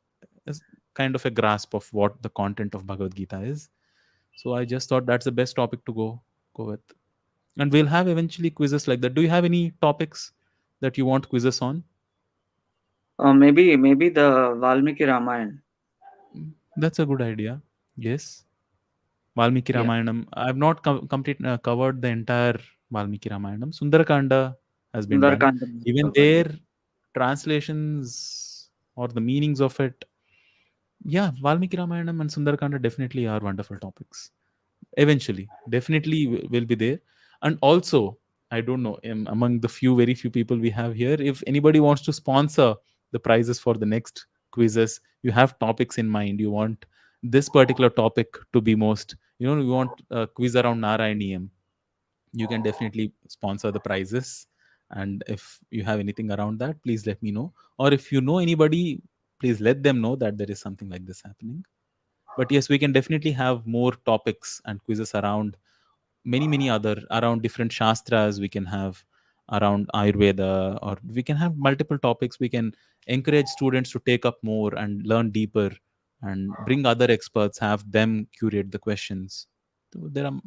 kind of a grasp of what the content of Bhagavad Gita is. So I just thought that's the best topic to go with. And we'll have eventually quizzes like that. Do you have any topics that you want quizzes on? Maybe the Valmiki Ramayana. That's a good idea. Yes. Valmiki Yeah. Ramayanam. I've not covered the entire Valmiki Ramayanam. Sundarakanda has been done. Sundarakanda is Even also good. their translations or the meanings of it, yeah, Valmiki Ramayanam and Sundarakanda definitely are wonderful topics. Eventually, definitely will be there. And also, I don't know, among the very few people we have here, if anybody wants to sponsor the prizes for the next quizzes, you have topics in mind, you want this particular topic to be most, you want a quiz around Narayaniyam, you can definitely sponsor the prizes. And if you have anything around that, please let me know. Or if you know anybody, please let them know that there is something like this happening. But yes, we can definitely have more topics and quizzes around many other, around different shastras. We can have around Ayurveda, or we can have multiple topics. We can encourage students to take up more and learn deeper and bring other experts, have them curate the questions. So there are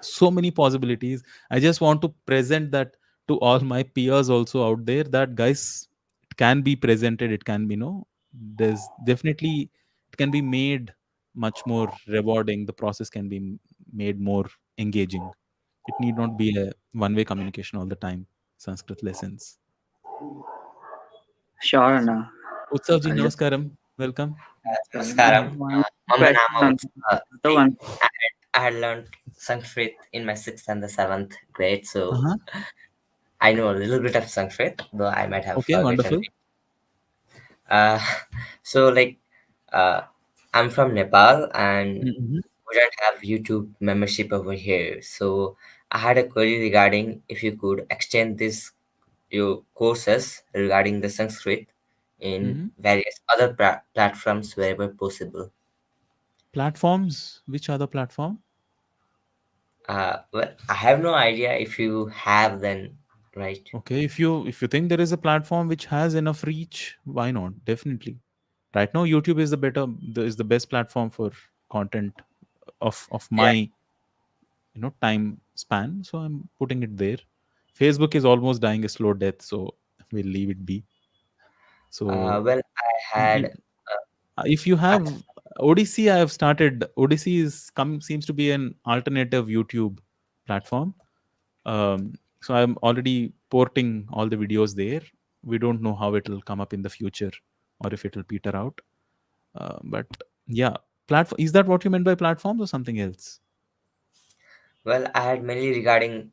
so many possibilities. I just want to present that to all my peers also out there, that guys, it can be presented, it can be, there's definitely, it can be made much more rewarding. The process can be made more engaging. It need not be a one way communication all the time. Sanskrit lessons. Sure, So, Anna. Utsav ji, I'll just namaskaram, welcome. I Namaskaram. have one Mama question Nama and another see, one. I had learned Sanskrit in my 6th and the 7th grade, so Uh-huh. I know a little bit of Sanskrit, though I might have Okay, forgotten wonderful. it. Uh, so, uh, I'm from Nepal and Mhm. we don't have YouTube membership over here. So, I had a query regarding if you could extend this your courses regarding the Sanskrit in Hmm. various other platforms wherever possible. Platforms? Which other platform? Well, I have no idea. If you have, then right. Okay, if you think there is a platform which has enough reach, why not? Definitely. Right now, YouTube is the best platform for content of Yeah. my time span. So I'm putting it there. Facebook is almost dying a slow death, so we'll leave it be. So Well, I you, had. if you I, have Odyssey, I have started. Odyssey seems to be an alternative YouTube platform. So I'm already porting all the videos there. We don't know how it will come up in the future or if it will peter out. But yeah, platform, is that what you meant by platforms or something else? well, I had mainly regarding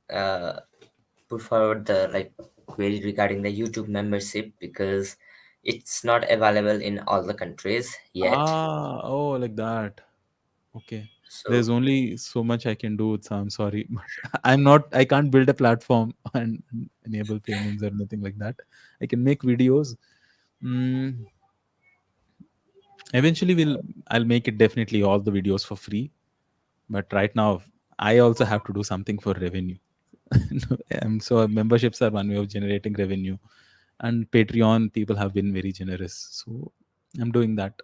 put forward the query regarding the YouTube membership because it's not available in all the countries yet. Oh, like that. Okay. So There's only so much I can do, so I'm sorry. But I can't build a platform and enable payments or anything like that. I can make videos. Mm, eventually I'll make it definitely all the videos for free. But right now I also have to do something for revenue. So memberships are one way of generating revenue. And Patreon people have been very generous. So I'm doing that.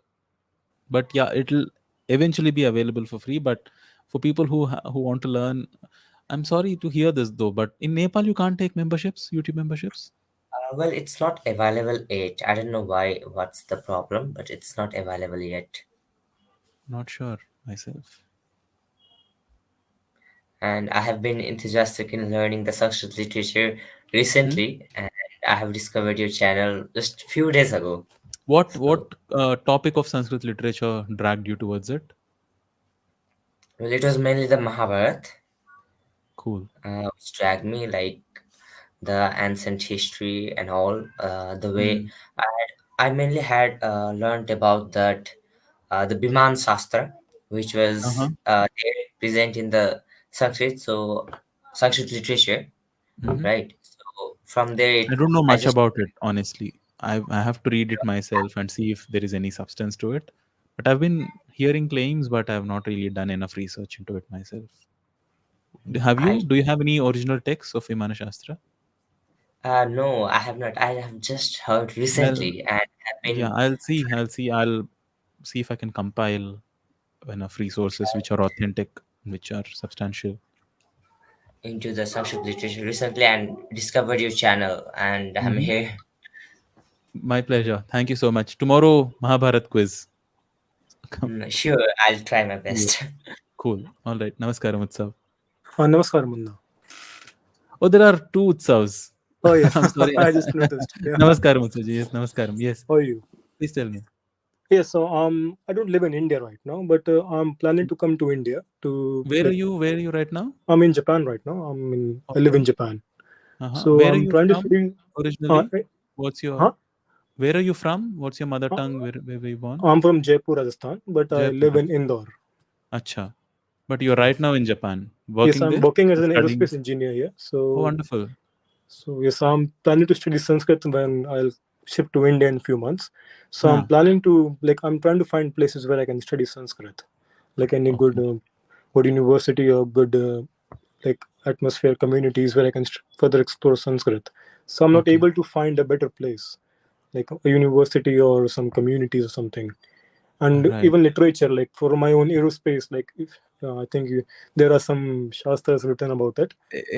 But yeah, it'll eventually be available for free. But for people who want to learn, I'm sorry to hear this though, but in Nepal you can't take memberships, YouTube memberships. well, it's not available yet. I don't know why. What's the problem? But it's not available yet. Not sure myself. And I have been enthusiastic in learning the Sanskrit literature Hmm? recently, and I have discovered your channel just few days ago. What So, topic of Sanskrit literature dragged you towards it? well, it was mainly the Mahabharata, Cool. which dragged me, like the ancient history and all. The way Hmm. I mainly had learned about that the Biman Shastra, which was Uh-huh. there present in the Sanskrit, so Sanskrit literature, Hmm. right? So from there, I don't know I much just about it, honestly. I have to read it myself and see if there is any substance to it. But I've been hearing claims, but I have not really done enough research into it myself. Have you? I Do you have any original texts of Vimana Shastra? no, I have not. I have just heard Well, recently and have yeah, been I'll see if I can compile enough resources which are authentic, which are substantial. into the Sanskrit literature recently and discovered your channel, and I'm Hmm. here. My pleasure. Thank you so much. Tomorrow, Mahabharat quiz. Come. Sure, I'll try my Yeah. best. Cool. All right. Namaskaram, Utsav. Namaskar, Munna. Oh, there are two Utsavs. Oh, yeah. I'm sorry. I just noticed. Yeah. Namaskaram, Utsavji. Yes, Namaskaram. Yes. How are you? Please tell me. Yeah, so I don't live in India right now, but I'm planning to come to India to Where are like you? Where are you right now? I'm in Japan right now. I live Okay. in Japan. Uh-huh. So Where are I'm you trying to from study uh, originally? eh, What's your huh? Where are you from? What's your mother Uh, tongue? Where were you born? I'm from Jaipur, Rajasthan, but I Jaipur. live in Indore. Acha. But you're right Yes. now in Japan, Yes, working I'm there, working as an studying. aerospace engineer here. Oh, So wonderful. So yes, I'm planning to study Sanskrit when I'll shift to India in a few months. So I'm Huh. planning to I'm trying to find places where I can study Sanskrit, like any Okay. good university or good like atmosphere communities where I can further explore Sanskrit. So I'm not Okay. able to find a better place, like a university or some communities or something. All And right. even literature, like for my own aerospace, like if I think there are some shastras written about it,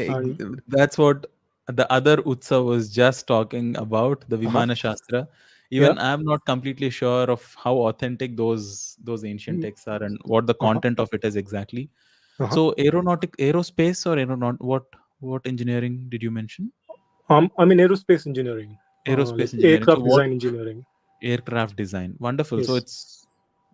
and That's what the other Utsav was just talking about, the uh-huh, Vimana Shastra. yeah. Even I'm not completely sure of how authentic those ancient Mm, texts are and what the uh-huh. content of it is exactly. Uh-huh. So aerospace or what engineering did you mention? I'm in aerospace engineering, like Aerospace engineering. So aircraft what design engineering. aircraft design? Wonderful. So Yes.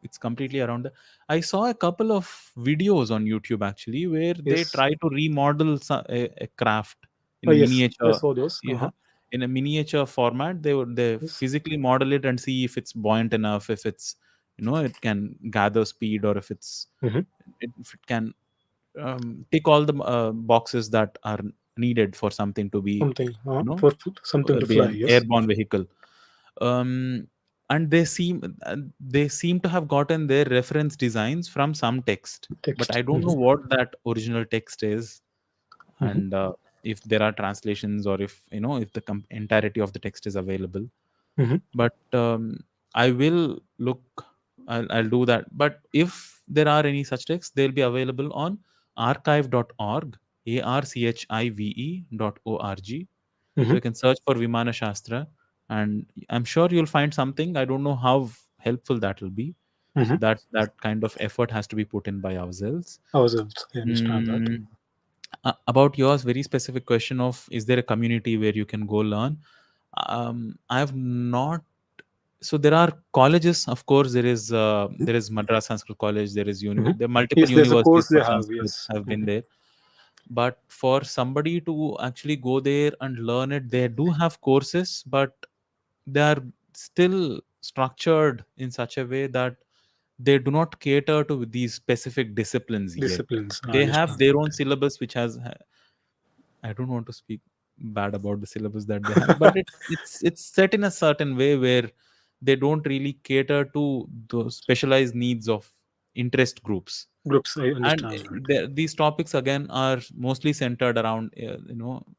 it's completely around I saw a couple of videos on YouTube actually where they Yes. try to remodel a craft in Oh, a yes. I miniature. saw those. Yeah, Uh-huh. in a miniature format they Yes. physically model it and see if it's buoyant enough, if it's it can gather speed, or if Mm-hmm. if it can tick all the boxes that are needed for something to be, Something you know, for something to be fly. an Yes. airborne vehicle. And they seem to have gotten their reference designs from some text, but Text. I don't know what that original text is, Hmm. and if there are translations, or if, you know, if the entirety of the text is available. Hmm. But I will look. I'll do that. But if there are any such texts, they'll be available on archive.org, archive.org. So Hmm. you can search for Vimana Shastra, and I'm sure you'll find something. I don't know how helpful that will be. Hmm. That kind of effort has to be put in by ourselves. Ourselves. I understand that. Mm, about yours, very specific question of, is there a community where you can go learn? I have not. So there are colleges, of course. There is Madras Sanskrit College. Hmm. There are multiple Yes, there's a universities course for they have. Sanskrit Yes. have been Hmm. there. But for somebody to actually go there and learn it, they do have courses, but they are still structured in such a way that they do not cater to these specific disciplines yet. Disciplines. I They have understand their that. own syllabus, which has, I don't want to speak bad about the syllabus that they have, but it's set in a certain way where they don't really cater to the specialized needs of interest groups. Groups. I And understand that. these topics again are mostly centered around,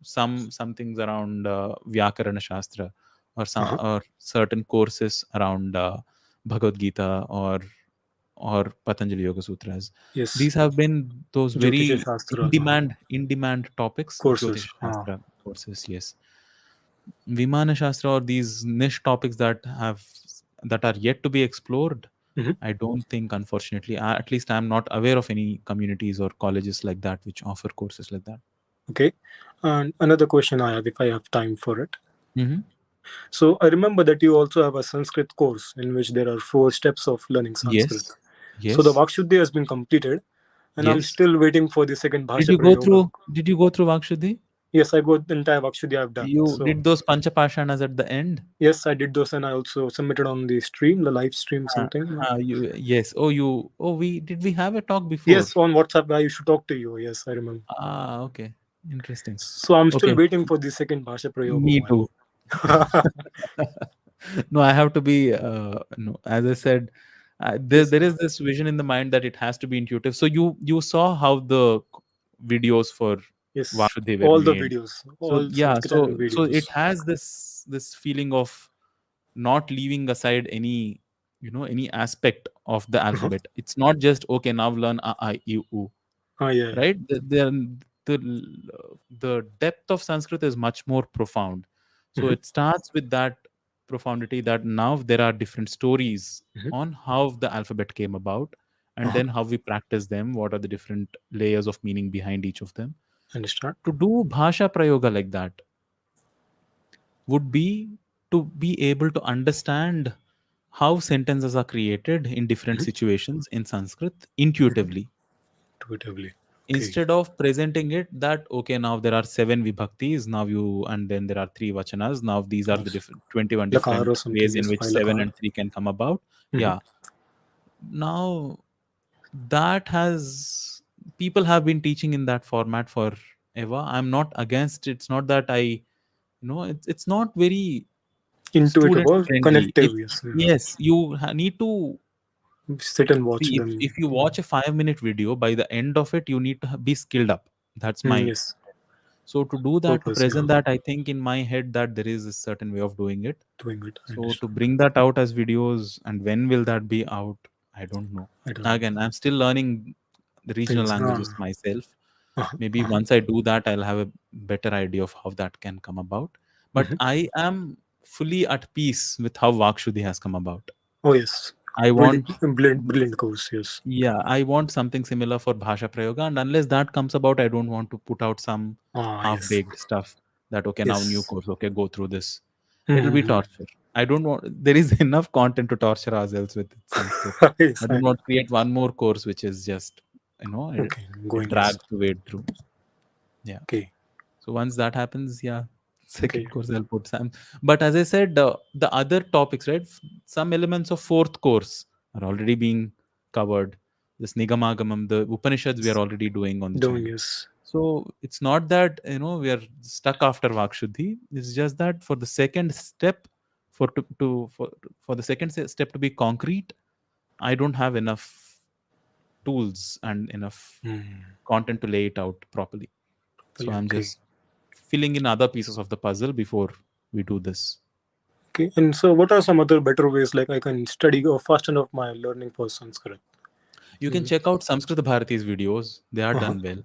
some things around Vyakarana Shastra, or some, Uh-huh. or certain courses around Bhagavad Gita, or Patanjali Yoga Sutras. Yes. These have been those Jyotisha very Shastra in demand topics, courses. Jyotish Shastra courses. Yes, Vimana Shastra, or these niche topics that are yet to be explored. Hmm. I don't think, unfortunately, at least I'm not aware of any communities or colleges like that which offer courses like that. Okay. And another question I have, if I have time for it. Hmm. So I remember that you also have a Sanskrit course in which there are 4 steps of learning Sanskrit. Yes, So the yes, Vakshuddhi has been completed, and I'm yes. still waiting for the second Did Bhasha you go Prayoga. through? Did you go through Vakshuddhi? Yes, I got the entire Vakshuddhi I've done. You So did those Panchapashanas at the end? yes, I did those, and I also submitted on the stream, the live stream something. Yes. Oh, we have a talk before? Yes, on WhatsApp I used to talk to you. Yes, I remember. Okay. Interesting. So I'm still Okay. waiting for the second Bhasha Prayoga Me one. too. No, I have to be, no, as I said, Yes, there is this vision in the mind that it has to be intuitive. So you saw how the videos for yes, Vashuddhi were all the made. videos, So all yeah, Sanskrit so videos. it has this feeling of not leaving aside any aspect of the Uh-huh. alphabet. It's not just, okay, now learn a, I, I, U, Yeah. right? The depth of Sanskrit is much more profound. So Hmm. it starts with that profundity, that now there are different stories Hmm. on how the alphabet came about, and Uh-huh. then how we practice them, what are the different layers of meaning behind each of them. Understand. To do bhasha prayoga like that would be to be able to understand how sentences are created in different Hmm. situations in Sanskrit Hmm. intuitively, Intuitively. Okay. instead of presenting it that, okay, now there are 7 vibhaktis, now you, and then there are 3 vachanas, now these are the Also, different 21 Lakar different or something. ways in Yes, which by 7 Lakar. and 3 can come about. Hmm. Yeah, now that has people have been teaching in that format forever. I'm not against, it's not that it's not very Intuitive student or friendly. connective. Yes. Yes, you need to Sit and watch see, if them. you watch a 5-minute video, by the end of it you need to be skilled up. That's my. Yes. So to do that, to Purpose. Yeah. present that, I think in my head that there is a certain way of doing it. Doing it. I So to understand. bring that out as videos, and when will that be out? I don't know. I don't know. Again, I'm still learning the regional Things. languages myself. Uh-huh. Maybe Uh-huh. once I do that, I'll have a better idea of how that can come about. But Hmm. I am fully at peace with how Vakshuddhi has come about. Oh yes. I Brilliant, want, brilliant, brilliant course. Yes. yeah, I want something similar for Bhasha Prayoga, and unless that comes about, I don't want to put out some Yes. half-baked stuff that, okay, now new Yes. course, okay, go through this. It'll be Mm-hmm. torture. I don't want. There is enough content to torture ourselves with Sanskrit. Yes. I don't want to create one more course which is just, Okay. it Going drags as. to wade through. Yeah. Okay. So once that happens, yeah, Okay. second course I'll put some. But as I said, the other topics, right? Some elements of fourth course are already being covered. This Nigamagamam, the Upanishads, we are already doing on the Doing channel. yes. So it's not that we are stuck after Vakshuddhi. It's just that for the second step, for the second step to be concrete, I don't have enough tools and enough content to lay it out properly. So I'm Okay. just filling in other pieces of the puzzle before we do this. Okay. And so, what are some other better ways like I can study or fasten up my learning for Sanskrit? You can check out Sanskrit Bharati's videos. They are Uh-huh. done well.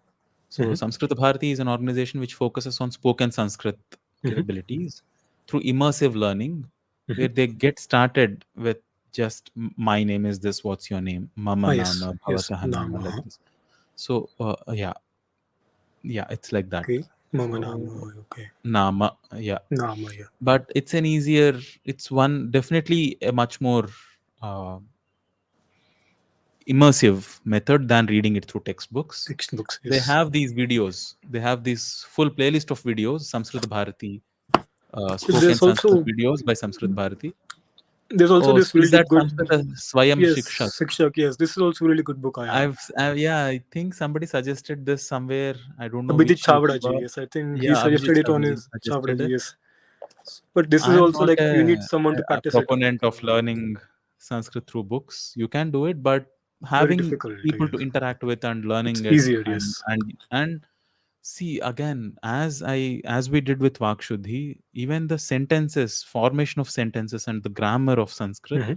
So Sanskrit Bharati is an organization which focuses on spoken Sanskrit capabilities through immersive learning, where they get started with just my name is this, what's your name, Ah, Mama yes. Nama, Yes. Bhavataha Nama, like Nama. this. So yeah, it's like that. Okay. Mama So Nama. Okay. Nama, yeah. Nama. Yeah. But it's an easier, it's one definitely a much more uh, immersive method than reading it through textbooks. Textbooks. They Yes. have these videos. They have this full playlist of videos, Sanskrit Bharati, spoken There's Sanskrit also videos by Sanskrit Bharati. Oh, so this is really that good. Sanskrit Swayam Shikshak? Yes, Shikshak. Yes, this is also a really good book I have. Yeah, I think somebody suggested this somewhere. I don't know Abhijit which Chavda ji. YouTuber. Yes, I think he Yeah, Abhijit suggested it on Chavda his Chavda suggested ji. it. Yes, but this is I'm also not like you need someone to a practice it. proponent of learning Sanskrit through books. You can do it, but Very having difficult. people to Yes, interact with and it's learning it easier. and Yes. see again, as we did with Vakshuddhi, even the sentences, formation of sentences and the grammar of Sanskrit Mm-hmm.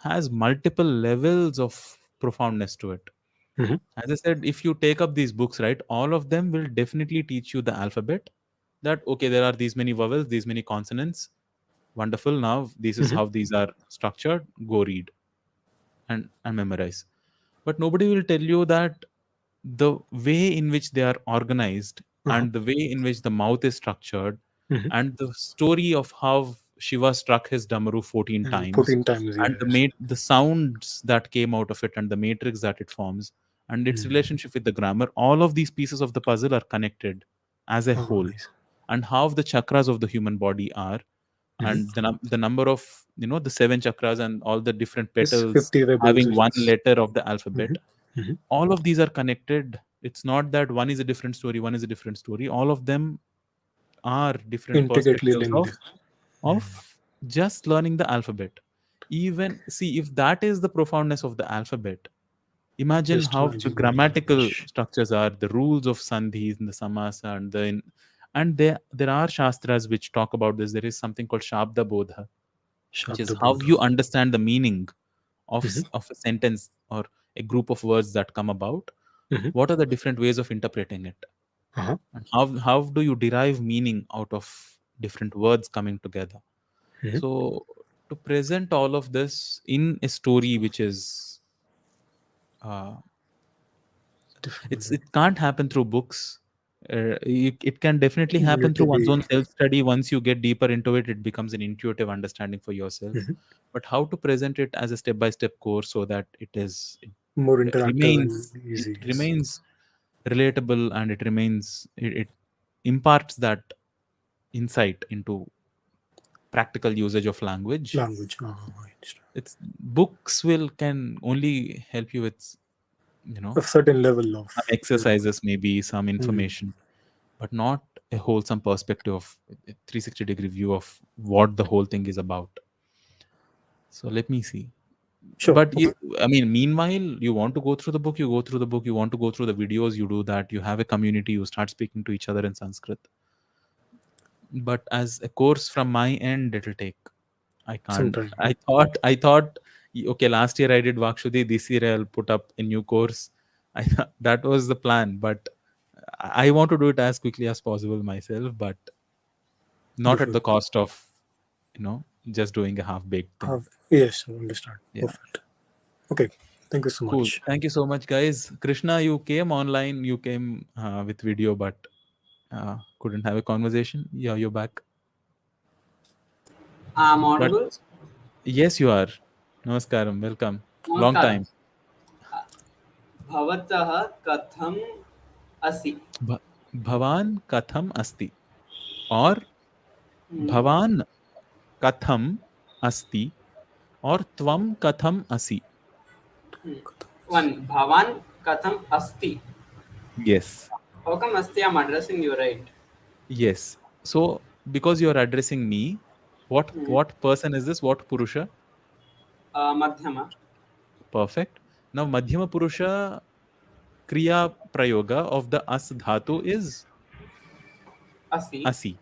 has multiple levels of profoundness to it. Mm-hmm. As I said, if you take up these books, right, all of them will definitely teach you the alphabet. That okay, there are these many vowels, these many consonants. Wonderful. Now this is Mm-hmm. how these are structured. Go read and memorize. But nobody will tell you that the way in which they are organized Uh-huh. and the way in which the mouth is structured Mm-hmm. and the story of how Shiva struck his Damaru 14 And times 14 times. and Yes. the sounds that came out of it and the matrix that it forms and its relationship with the grammar, all of these pieces of the puzzle are connected as a Oh, whole. nice. And how the chakras of the human body are, Mm-hmm. and the number of the seven chakras and all the different It's petals 50 rebels. having one It's letter of the alphabet, mm-hmm. all of these are connected. It's not that one is a different story, one is a different story. All of them are different Intricately perspectives linked. of just learning the alphabet. Even see, if that is the profoundness of the alphabet, imagine Just how the imagine the grammatical language. structures are, the rules of sandhis and the samasa and there are shastras which talk about this. There is something called shabda bodha, which is Shabda how Bodha. you understand the meaning of Mm-hmm. of a sentence or a group of words that come about. Mm-hmm. What are the different ways of interpreting it, Uh-huh. and how do you derive meaning out of different words coming together? Mm-hmm. So to present all of this in a story which is uh, Difficult. it can't happen through books. It can definitely You happen need through to one's be own self study. Once you get deeper into it, it becomes an intuitive understanding for yourself. But how to present it as a step by step course so that more it interactive and remains it easy. Yes. remains relatable, and it imparts that insight into practical usage of language. Language. Oh, right. It's books will can only help you with A certain level of some exercises, maybe some information, but not a wholesome perspective of a 360-degree view of what the whole thing is about. So let me see. Sure. But Okay. I mean, meanwhile, you want to go through the book, you go through the book. You want to go through the videos, you do that. You have a community, you start speaking to each other in Sanskrit. But as a course from my end, it'll take. I can't. Sometime. I thought, okay, last year I did Vakshuddhi. This year I'll put up a new course. That was the plan, but I want to do it as quickly as possible myself, but not at Before. the cost of just doing a half-baked thing. Yes, I understand. Yeah, Perfect. Okay. Thank you so cool. much. Thank you so much, guys. Krishna, you came online. You came with video, but couldn't have a conversation. Yeah, you're back. I'm But audible. yes, you are. Namaskaram. Welcome. Long Namaskaram. time. भवतः कथम असि भवान कथम अस्ति और Hmm. भवान कथम अस्ति और त्वम कथम असि. One भवान कथम अस्ति Yes. How come Asti, I'm addressing you, right? Yes. So because you are addressing me, what person is this? What Purusha? Madhyama. Perfect. Now Madhyama Purusha Kriya Prayoga of the As Dhatu is Asi. Asi.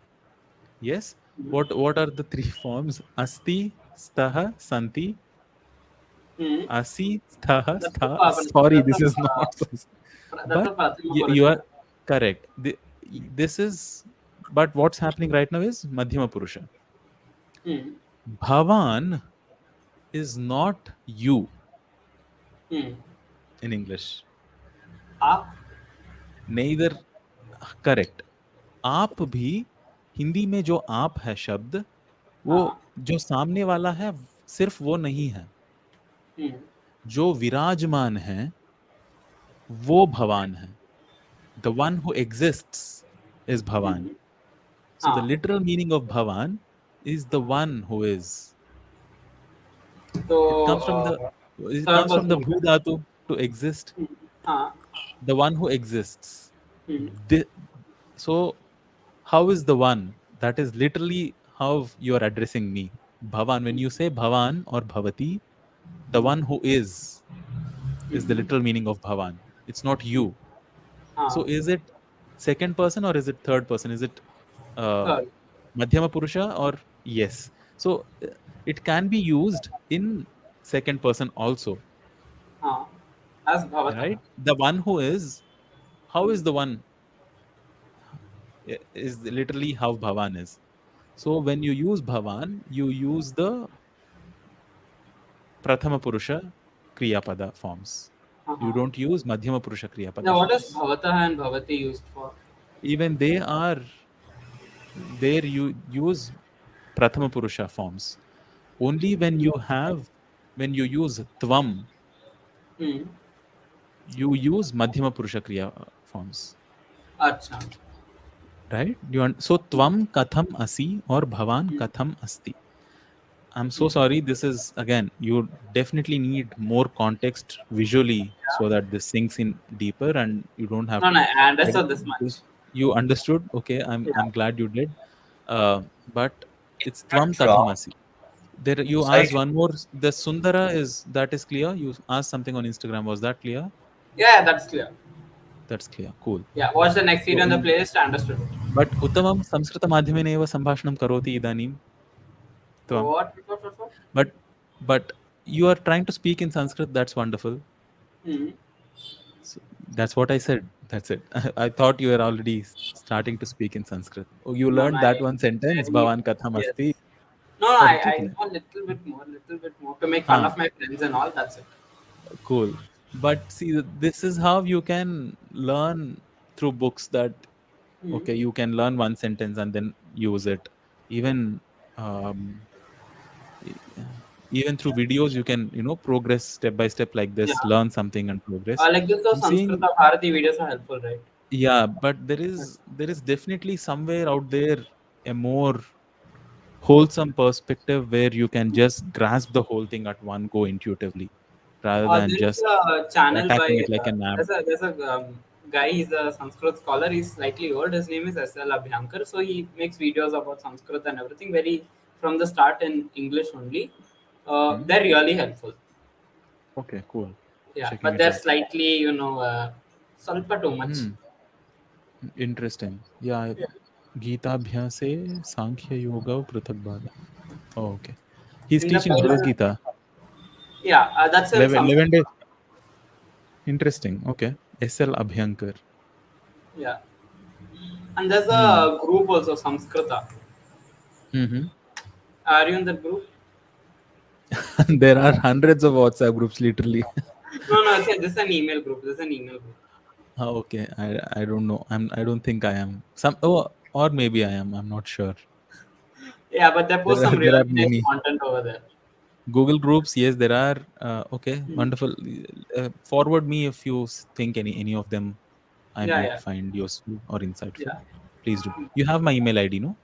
Yes. What are the three forms? Asti, Staha, Santi. Hmm. Asi, Staha, That's the Stha. principle. Sorry, this is not. That's the But Prathama you Purusha. are correct. This is. But what's happening right now is Madhyama Purusha. Hmm. Bhavan is not you Hmm. in English. Up. Neither correct. आप भी हिंदी में जो आप है शब्द वो हाँ. जो सामने वाला है सिर्फ वो नहीं है Hmm. जो विराजमान है वो भवान है the one who exists is Bhavan Hmm. So the हाँ. Literal meaning of Bhavan is the one who is. So, It comes from the it third comes from the person. bhu dhatu to exist, Hmm. हाँ. the one who exists. Hmm. The- so how is the one? That is literally how you are addressing me. Bhavan. When you say Bhavan or Bhavati, the one who is the literal meaning of Bhavan. It's not you. So हाँ. is it second person or is it third person? Is it uh, Third. Madhyama Purusha or yes? So it can be used in second person also, हाँ. As Bhavatah. right? The one who is, how is the one is literally how Bhavan is. So when you use Bhavan, you use the Prathama Purusha Kriya Pada forms. You Uh-huh. don't use Madhyama Purusha Kriya Pada Now, what is forms. Bhavatah and Bhavati used for? Even they are there you use Prathama Purusha forms. Only when you use Tvam, Hmm. you use Madhyama Purusha Kriya forms. Acha. Right? So Tvam Katham Asi or Bhavan Katham Asti. I'm so sorry. This is again, you definitely need more context visually so that this sinks in deeper and you don't have No, no, to I edit understood this this. much. You understood? Okay, Yeah. I'm glad you did. But it's Not Tvam wrong. Kathamasi. There you Sorry asked to one more. The Sundara is that is clear. You asked something on Instagram. Was that clear? Yeah, that's clear. That's clear. Cool. Yeah, watch the next video So, on the playlist. I understood it. but उत्तमं संस्कृतमाध्यमेन एव सम्भाषणं करोति इदानीं त्वं. What? But but you are trying to speak in Sanskrit. That's wonderful. Hmm. So that's what I said. That's it. I thought you were already starting to speak in Sanskrit. Oh, you No, no, learned that one sentence. very, Bhavan katham yes. asti. No, Sorry, I ठीक है. know a little bit more to make fun हाँ, of my friends and all. That's it. cool. But see, this is how you can learn through books that, Hmm. okay, you can learn one sentence and then use it. Even e- even through videos, you can, progress step by step like Yeah. this, learn something and progress. Like this, those I'm seeing, Sanskrita Bharati videos are helpful, right? yeah, but there is definitely somewhere out there a more wholesome perspective where you can just grasp the whole thing at one go intuitively rather than There's just a channel by attacking it like a nab. there's a guy. He's a Sanskrit scholar. He's slightly old. His name is S.L. Abhyankar. So he makes videos about Sanskrit and everything very from the start in English only. Hmm? They're really helpful. Okay, cool. Yeah, Checking but it they're out. slightly salpa too much. Hmm. Interesting. Yeah, Gita-abhyase Sankhya Yoga Prithak Bada. Oh, okay. He's In the teaching Bhagavad first, Gita. yeah, that's in 11 Sanskrit. days. Interesting. Okay. S.L. Abhyankar. Yeah, and there's Hmm. a group also Samskrita. Mm-hmm. Are you in that group? There are hundreds of WhatsApp groups, literally. No. This is an email group. This is an email group. Oh, okay. I don't know. I don't think I am. Or maybe I am. I'm not sure. Yeah, but they post some There really are nice many. content over there. Google groups, yes, there are. Okay, Hmm. wonderful. Forward me if you think any of them I might Yeah. find useful or insightful. Yeah. Please do. You have my email ID, no?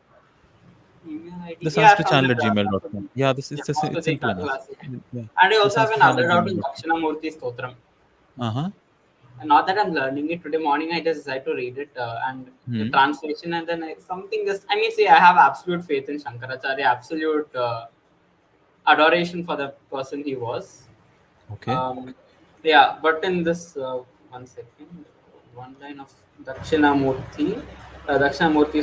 Email ID. The Yeah, Sanskrit from the channel at gmail.com. Yeah, this yeah, it's Mostly simple enough. classic. Yeah, And I the also have Sanskrit channel another at doubt in gmail.com. Dakshinamurti Stotram. Uh huh. And not that I'm learning it. Today morning I just decided to read it and the Hmm. translation, and then something just. I mean, see, I have absolute faith in Shankaracharya, absolute adoration for the person he was. Okay. Um, yeah, but in this one second, one line of Dakshinamurti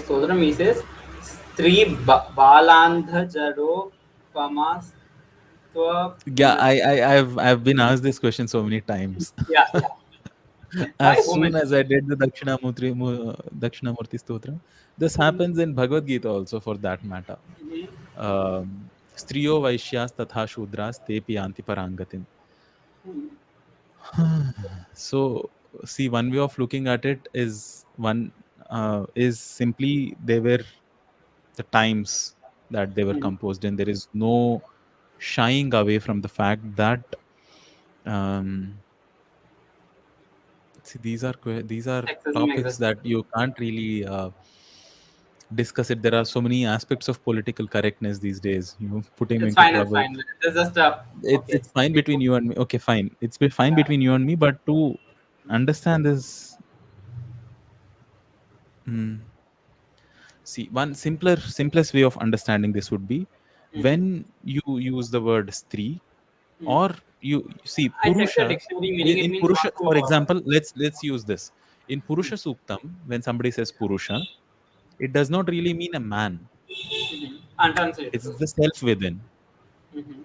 Stotram, he says, "Stri balandha jaro pamas twa Yeah, punat." I've been asked this question so many times. Yeah, yeah. Why As women? soon as I did the Dakshinamurti Stotra, this happens in Bhagavad Gita also for that matter. Mhm. Striyo Vaishyas Tatha Shudras Tepi Yanti Parangatim. So, see, one way of looking at it is simply they were the times that they were Mhm. composed in. There is no shying away from the fact that um, see these are Sexism topics existed. that you can't really discuss it. There are so many aspects of political correctness these days. Putting It's into fine. It's trouble. fine. It's just okay. It's fine between you and me. Okay, fine. It's been fine between you and me, but to understand this, mm, see, one simplest way of understanding this would be Mhm. when you use the word stri, Mhm. or you see I checked the purusha. dictionary meaning. in, It in means purusha, one who. for example, let's use this in Purusha Suktam. When somebody says Purusha, it does not really mean a man. Untranslated. It's the self within. Mhm.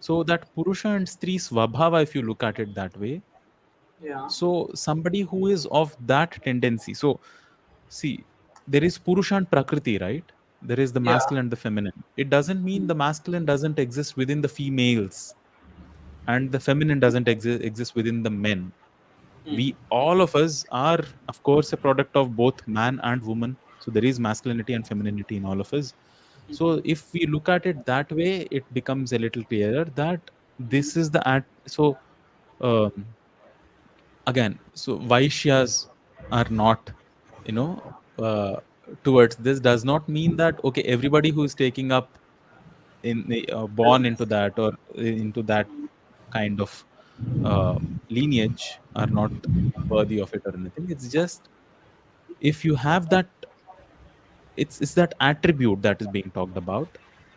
So that Purusha and Stri Swabhava, if you look at it that way, Yeah. so somebody who is of that tendency. So see, there is Purusha and Prakriti, right? There is the Yeah. masculine and the feminine. It doesn't mean the masculine doesn't exist within the females and the feminine doesn't exist within the men. Mm. We all of us are, of course, a product of both man and woman. So there is masculinity and femininity in all of us. So if we look at it that way, it becomes a little clearer that this is the so um, again, so Vaishyas are not, you know, uh, towards this does not mean that okay, everybody who is taking up born into that or into that kind of lineage are not worthy of it or anything. It's just if you have that, it's that attribute that is being talked about.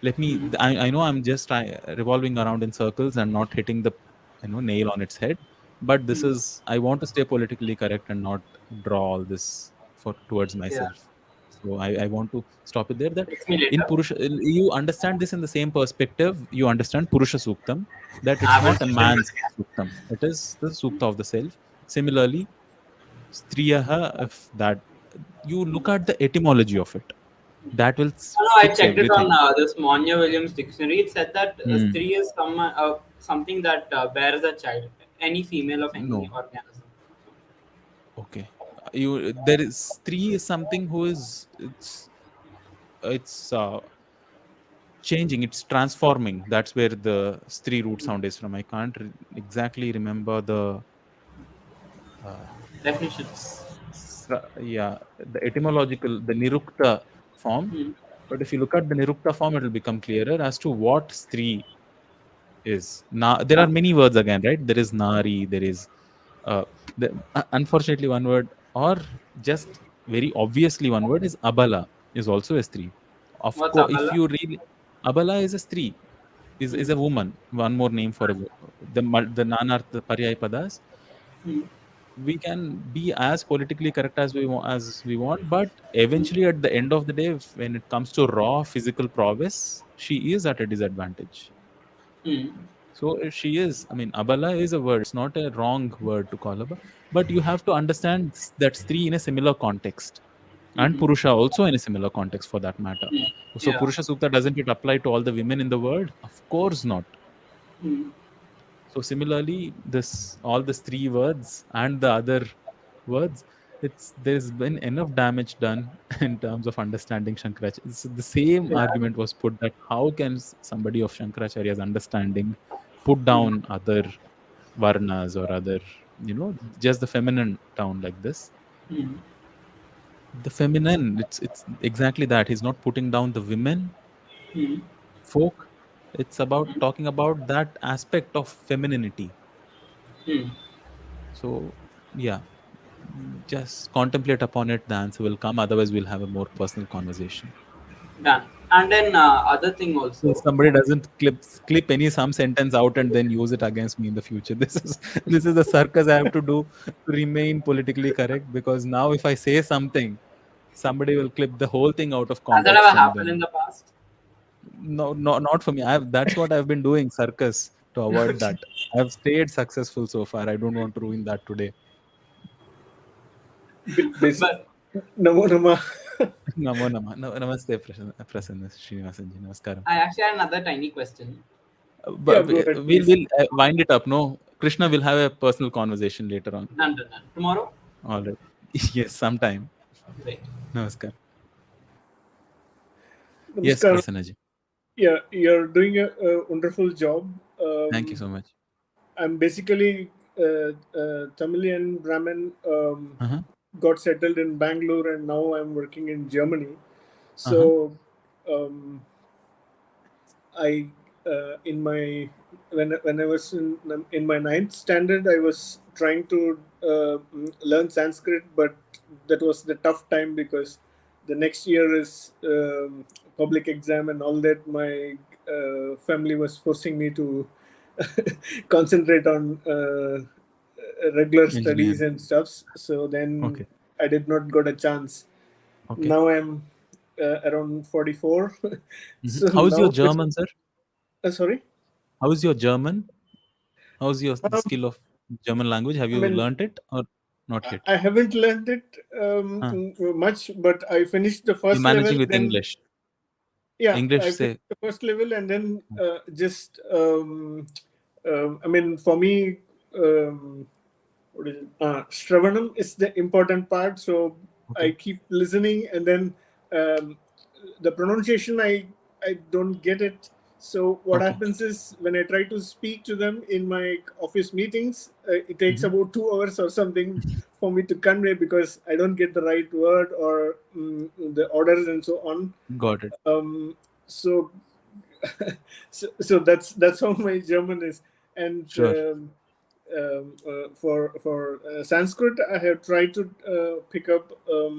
Let me I know I'm just revolving around in circles and not hitting the nail on its head, but this is I want to stay politically correct and not draw all this for towards Yeah. myself. So I want to stop it there, that Text me in later. Purusha you understand this in the same perspective. You understand Purusha Suktam, that it's I will not a search and man's investigate. Suktam, it is the Sukta of the self. Similarly, Striyaha, if that you look at the etymology of it, that will No, no, I fix checked it on everything. this Monya Williams dictionary. It said that Hmm. Stri is something that bears a child, any female of any No. organism. Okay. You there is three is something who is it's changing. It's transforming. That's where the three root sound is from. I can't exactly remember the uh, Definition. yeah, the etymological, the nirukta form. Hmm. But if you look at the nirukta form, it will become clearer as to what stri is. Now there are Yeah. many words again, right? There is nari, there is uh, unfortunately one word, or just very obviously one word is abala is also a stri. Of What's course, if Abala? you really abala is a stri, is Hmm. a woman. One more name for the nanartha paryay padas. Hmm. We can be as politically correct as we want, but eventually at the end of the day, when it comes to raw physical prowess, she is at a disadvantage. Hmm. So she is. I mean, abala is a word. It's not a wrong word to call abala, but you have to understand that stree in a similar context, and Hmm. purusha also in a similar context for that matter. Hmm. So Yeah. Purusha Sukta doesn't it apply to all the women in the world? Of course not. Hmm. So similarly, this all the three words and the other words, it's there's been enough damage done in terms of understanding Shankaracharya. The same Yeah. argument was put that how can somebody of Shankaracharya's understanding put Hmm. down other varnas or other, just the feminine down like this? Hmm. The feminine, it's exactly that. He's not putting down the women Hmm. folk. It's about talking about that aspect of femininity. Hmm. So Yeah, just contemplate upon it. The answer will come. Otherwise, we'll have a more personal conversation. Done. And then other thing So also. somebody doesn't clip any some sentence out and then use it against me in the future. This is the circus I have to do to remain politically correct, because now if I say something, somebody will clip the whole thing out of Has that ever context and happened in then the past? no, not for me. That's what I've been doing, circus, to avoid that. I've stayed successful so far. I don't want to ruin that today. Basic. But Namo Nama. Namo Nama. Namaste, Prasanna Srinivasanji. Namaskaram. I actually had another tiny question. Yeah, But go ahead, we'll please. wind it up. No, Krishna will have a personal conversation later on. Done, done, done. Tomorrow? All right. Yes, sometime. Great. Namaskar. Yes, Namaskaram. Prasannaji. Yeah, you're doing a wonderful job. Thank you so much. I'm basically Tamilian Brahmin. Uh-huh. Got settled in Bangalore, and now I'm working in Germany. Uh-huh. So, I in my when I was in my ninth standard, I was trying to learn Sanskrit, but that was the tough time because the next year is public exam and all that. My family was forcing me to concentrate on regular studies Engineering. and stuffs. So then Okay. I did not got a chance. Okay. Now I'm around 44. So How's your now it's German, sir? sorry. How's your German? How's your Um, skill of German language? Have I you mean, learnt it or not yet? I haven't learned it Huh. much, but I finished the You're first level. managing with Then, English. yeah, I English, finished say. the first level, and then just, I mean, for me, what is it? Shravanam is the important part. So I Okay. keep listening, and then um, the pronunciation, I don't get it. So what Okay. happens is when I try to speak to them in my office meetings, it takes about 2 hours or something for me to convey because I don't get the right word or the orders and so on. Got it. Um, so, so that's how my German is, and Sure. for Sanskrit, I have tried to pick up a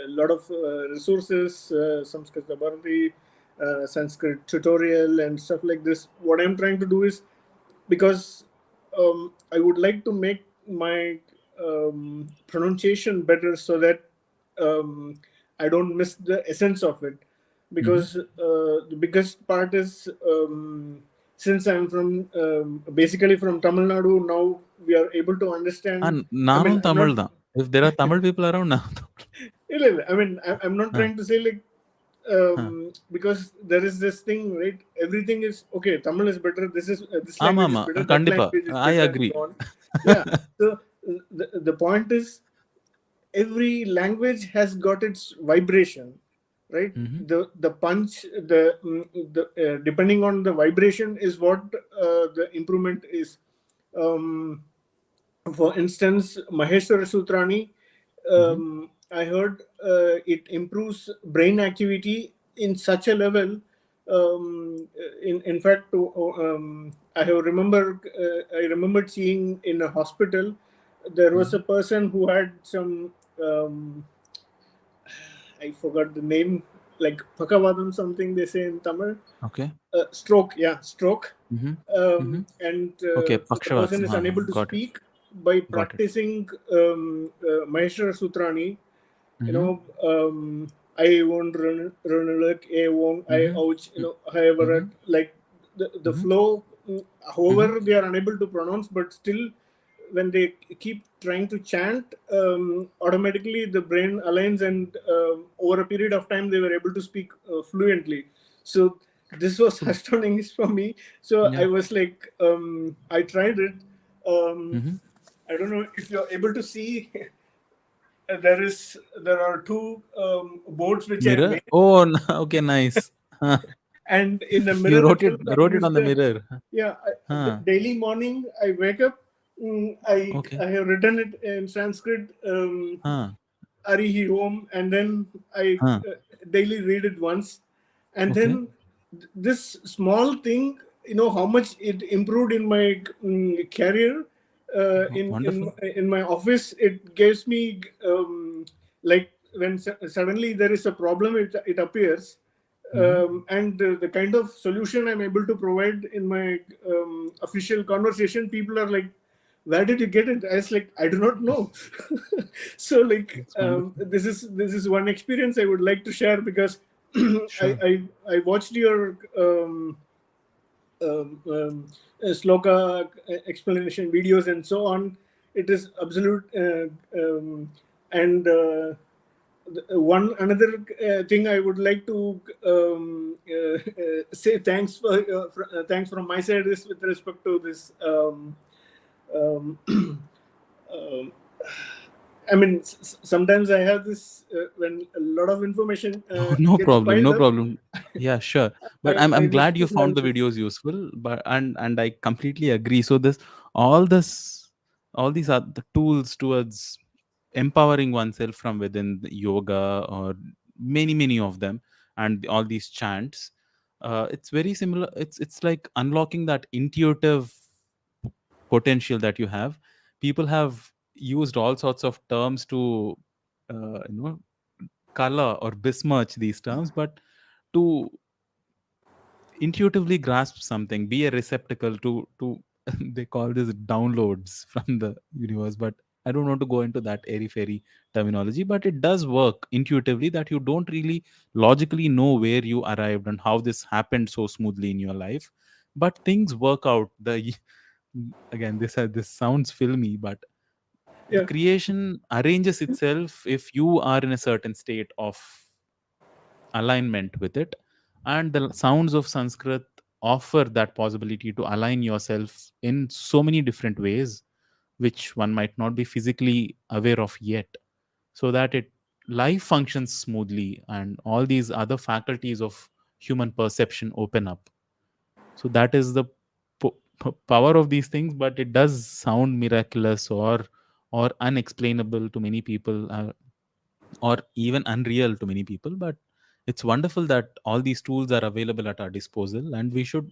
lot of resources, Sanskrit Bharati, Sanskrit tutorial, and stuff like this. What I'm trying to do is because I would like to make my pronunciation better so that I don't miss the essence of it. Because the biggest part is since I'm from basically from Tamil Nadu, now we are able to understand. And I mean, Nanum I'm not. Tamil da. If there are Tamil people around now. I mean, I'm not trying to say like because there is this thing, right? Everything is okay. Tamil is better. This language is Ama, better. That Kandipa. language is I better, and agree. so on. Yeah. So the point is, every language has got its vibration, right? The punch, the depending on the vibration is what the improvement is. For instance, Maheshwara Sutrani, I heard it improves brain activity in such a level. In fact, I remembered seeing in a hospital there was a person who had some I forgot the name, like Pakavadam something they say in Tamil. Okay. Stroke, yeah, stroke. And Okay, the person is unable to got it. speak. By Got it. practicing Maheshwara Sutrani, you know, I won't run like a won't I ouch, you know, however, like the flow, however, they are unable to pronounce, but still, when they keep trying to chant, automatically the brain aligns, and over a period of time, they were able to speak fluently. So this was astounding for me. So I Yeah. was like, I tried it. I don't know if you're able to see. There are two boards which I Mirror? made, Oh, okay, nice. and in the You mirror wrote it itself, I wrote it use on the the mirror. yeah. Huh. Daily morning, I wake up. Okay. I have written it in Sanskrit. Huh. Arihi Om, and then I Huh. daily read it once, and Okay. then this small thing, you know, how much it improved in my career. Wonderful. in my office, it gives me like when suddenly there is a problem, it appears, and the kind of solution I'm able to provide in my official conversation, people are like, where did you get it? I was like, I do not know. So like That's wonderful. this is one experience I would like to share, because Sure. I watched your sloka explanation videos and so on. It is absolute, and one another thing I would like to say thanks from my side is with respect to this. Um, um, I mean, sometimes I have this when a lot of information No gets problem, piled no up. problem. Yeah, sure. But I I'm wish glad you to found have the this. videos useful. But and I completely agree. So all this all these are the tools towards empowering oneself from within the yoga, or many of them, and all these chants. It's very similar. It's like unlocking that intuitive potential that you have. People have used all sorts of terms to you know, color or besmirch these terms, but to intuitively grasp something, be a receptacle to they call this downloads from the universe. But I don't want to go into that airy fairy terminology, but it does work intuitively, that you don't really logically know where you arrived and how this happened so smoothly in your life, but things work out. Again, this sounds filmy, but the Yeah, creation arranges itself if you are in a certain state of alignment with it. And the sounds of Sanskrit offer that possibility to align yourself in so many different ways, which one might not be physically aware of yet, so that it life functions smoothly and all these other faculties of human perception open up. So that is the power of these things. But it does sound miraculous or unexplainable to many people, or even unreal to many people. But it's wonderful that all these tools are available at our disposal, and we should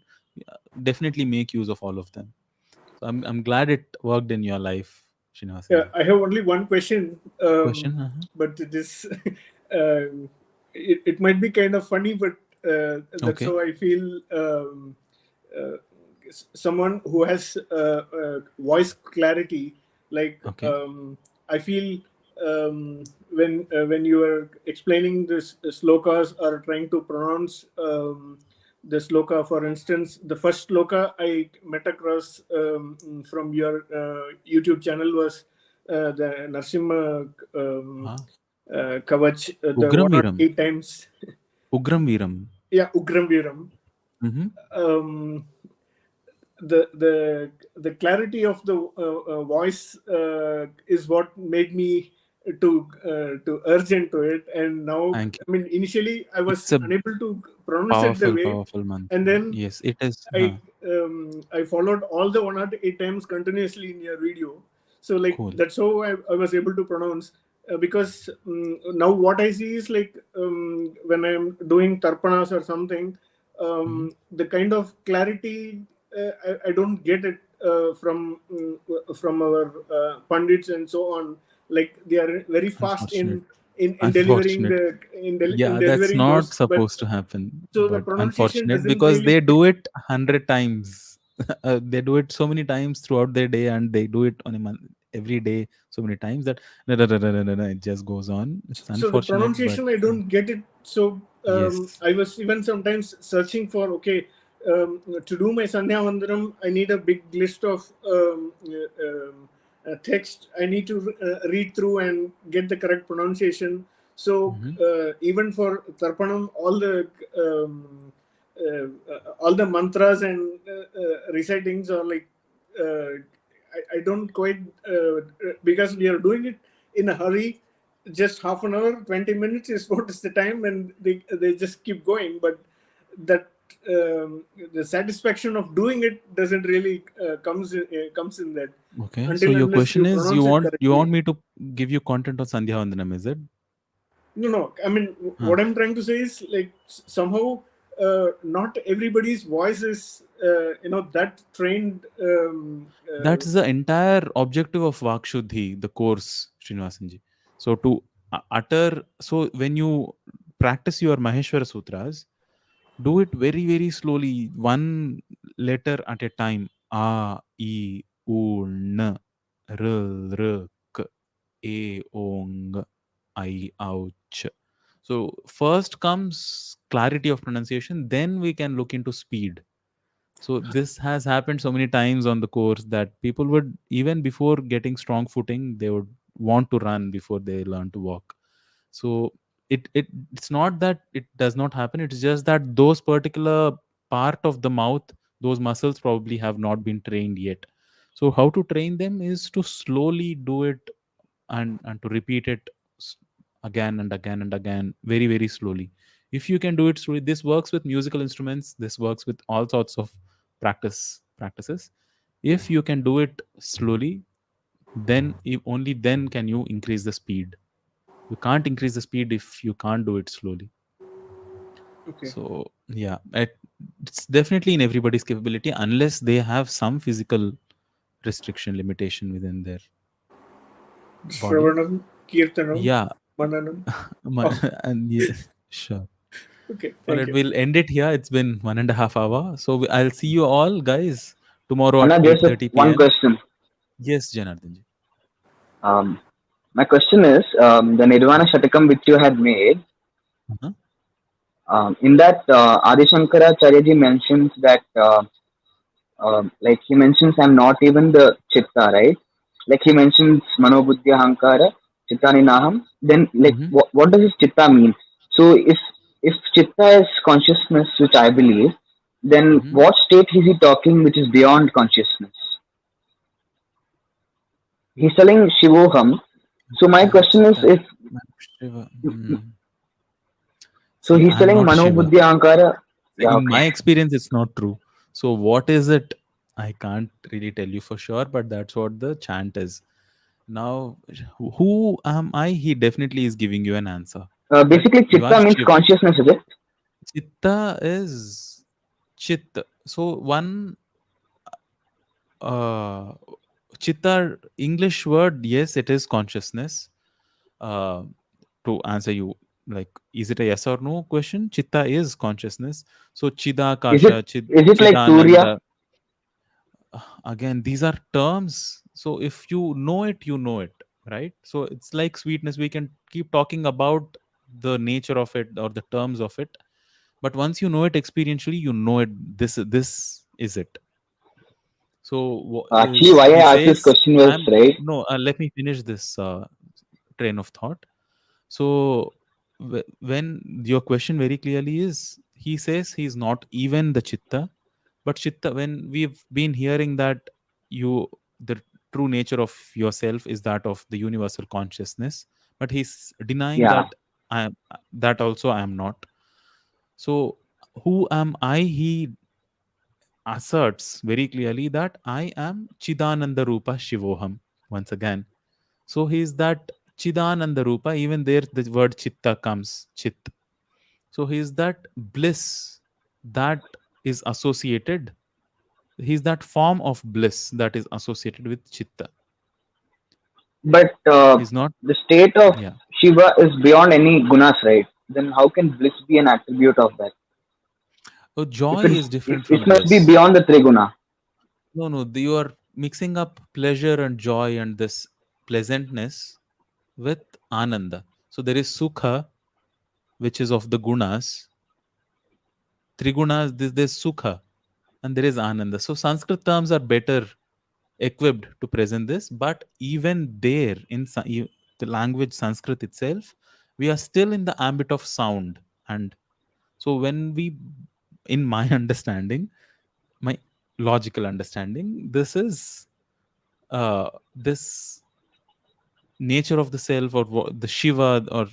definitely make use of all of them. So I'm glad it worked in your life, yeah. Srinivasanji. I have only one question, Question. but it is it might be kind of funny, but that's Okay. how I feel. Uh, Someone who has voice clarity, like Okay. I feel when you are explaining this slokas or trying to pronounce the sloka, for instance, the first sloka I met across from your YouTube channel was the Narsimha Wow. Kavach, the Ugram one or Viram. eight times. Ugram Viram. Yeah, Ugram Viram. Mm-hmm. Um, the clarity of the voice is what made me to urge into it. And now, Thank you. I mean, initially I It's was a unable to pronounce it the way, powerful mantra. and then Yes, it is. I followed all the 108 times continuously in your video. So like Cool. that's how I was able to pronounce. Because now what I see is like when I'm doing tarpanas or something, the kind of clarity I don't get it from our pundits and so on. Like they are very fast Unfortunate. in delivering Unfortunate. in Yeah, that's delivering not those, but supposed to happen, so the but pronunciation unfortunate doesn't because really they fit. do it 100 times. They do it so many times throughout their day, and they do it on a month, every day, so many times that it just goes on. It's So the unfortunate, but pronunciation I don't get it. So yes. I was even sometimes searching for, okay, to do my Sandhya Vandanam, I need a big list of text I need to read through and get the correct pronunciation. So Mhm. even for Tarpanam, all the mantras and recitings are like I don't quite because we are doing it in a hurry. Just half an hour, 20 minutes is what is the time, and they just keep going. But that the satisfaction of doing it doesn't really comes in that Okay. So until your unless question you is, pronounce it you correctly. want me to give you content on Sandhya Vandanam, is it? No, I mean, Huh. what I'm trying to say is like somehow not everybody's voice is that trained. That's the entire objective of Vakshuddhi, the course, Srinivasanji. So to utter, so when you practice your Maheshwara Sutras, do it very, very slowly, one letter at a time. A, I, U, N, R, R, K, A, Ong, I, Ouch. So first comes clarity of pronunciation, then we can look into speed. So this has happened so many times on the course that people would, even before getting strong footing, they would want to run before they learn to walk. So it's not that it does not happen, it's just that those particular part of the mouth, those muscles probably have not been trained yet. So how to train them is to slowly do it, and to repeat it s- again and again and again, very, very slowly. If you can do it slowly, this works with musical instruments, this works with all sorts of practices. If you can do it slowly, then only then can you increase the speed. You can't increase the speed if you can't do it slowly. Okay. So yeah, it's definitely in everybody's capability, unless they have some physical restriction, limitation within their body. Shravanam, Kirtanam, Yeah. Mananam. My, Oh, and yeah, sure. okay. All Thank right, you. we'll end it here. It's been 1.5 hours. So I'll see you all, guys, tomorrow at Anna, there's 8:30 one p.m. question. Yes, Janardhanji. Um, my question is the Nirvana Shatakam which you had made. Uh-huh. In that, Adi Shankaracharya mentions that, like he mentions, I'm not even the chitta, right? Like he mentions Manobuddhya Hankara, Chittani Naham. Then, like, Mm-hmm. what does this chitta mean? So, if chitta is consciousness, which I believe, then Mm-hmm. what state is he talking which is beyond consciousness? He's telling Shivoham. So, my question is, Chitta. if Shiva. Hmm. so, See, he's I'm telling not Shiva. Manobuddhya Hankara. Yeah, In okay. my experience, it's not true. So what is it? I can't really tell you for sure, but that's what the chant is. Now, who am I? He definitely is giving you an answer. That Basically, you are chitta means Shiva. consciousness, is it? Chitta is Chit. So one uh Chitta, English word, yes, it is consciousness. Uh, to answer you, like, is it a yes or no question? Chitta is consciousness. So Is it Chidakasha, is it like Surya? Chidananda. Again, these are terms. So if you know it, you know it, right? So it's like sweetness. We can keep talking about the nature of it or the terms of it, but once you know it experientially, you know it. This is it. So Actually, is why he I asked this says, question was I'm right. no. Let me finish this train of thought. So when your question very clearly is, he says he's not even the chitta, but chitta. When we've been hearing that you, the true nature of yourself is that of the universal consciousness, but he's denying Yeah, that I am, that also I am not. So who am I? He asserts very clearly that I am Chidananda Rupa Shivoham. Once again, so he is that Chidananda Rupa. Even there, the word Chitta comes, Chit. So he is that bliss that is associated. He is that form of bliss that is associated with Chitta. but He's not. the state of Yeah. Shiva is beyond any gunas, right? Then how can bliss be an attribute of that? So If joy it's is different it from must be bliss. beyond the triguna. No, no, you are mixing up pleasure and joy and this pleasantness with ananda. So there is sukha, which is of the gunas. Trigunas, there's sukha, and there is ananda. So Sanskrit terms are better equipped to present this, but even there in the language Sanskrit itself, we are still in the ambit of sound. And so when we, in my understanding, my logical understanding, this is this nature of the self, or the Shiva or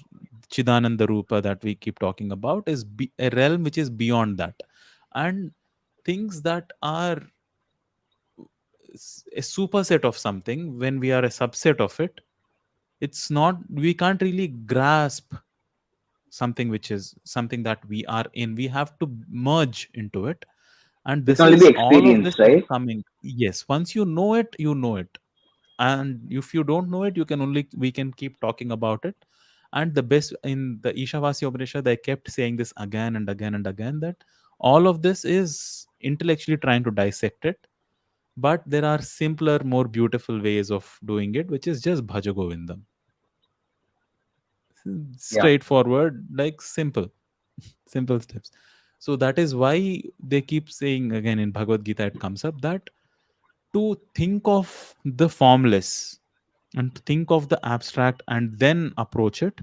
Chidananda Rupa that we keep talking about, is a realm which is beyond that. And things that are a superset of something, when we are a subset of it, it's not, we can't really grasp something which is something that we are in. We have to merge into it, and It this can only be is all of this experienced, is right? coming. Yes, once you know it, you know it, and if you don't know it, you can only we can keep talking about it. And the best in the Ishavasya Upanishad, they kept saying this again and again and again, that all of this is intellectually trying to dissect it, but there are simpler, more beautiful ways of doing it, which is just Bhaja Govindam. Yeah. Straightforward, like simple, simple steps. So that is why they keep saying again in Bhagavad Gita, it comes up that to think of the formless and to think of the abstract and then approach it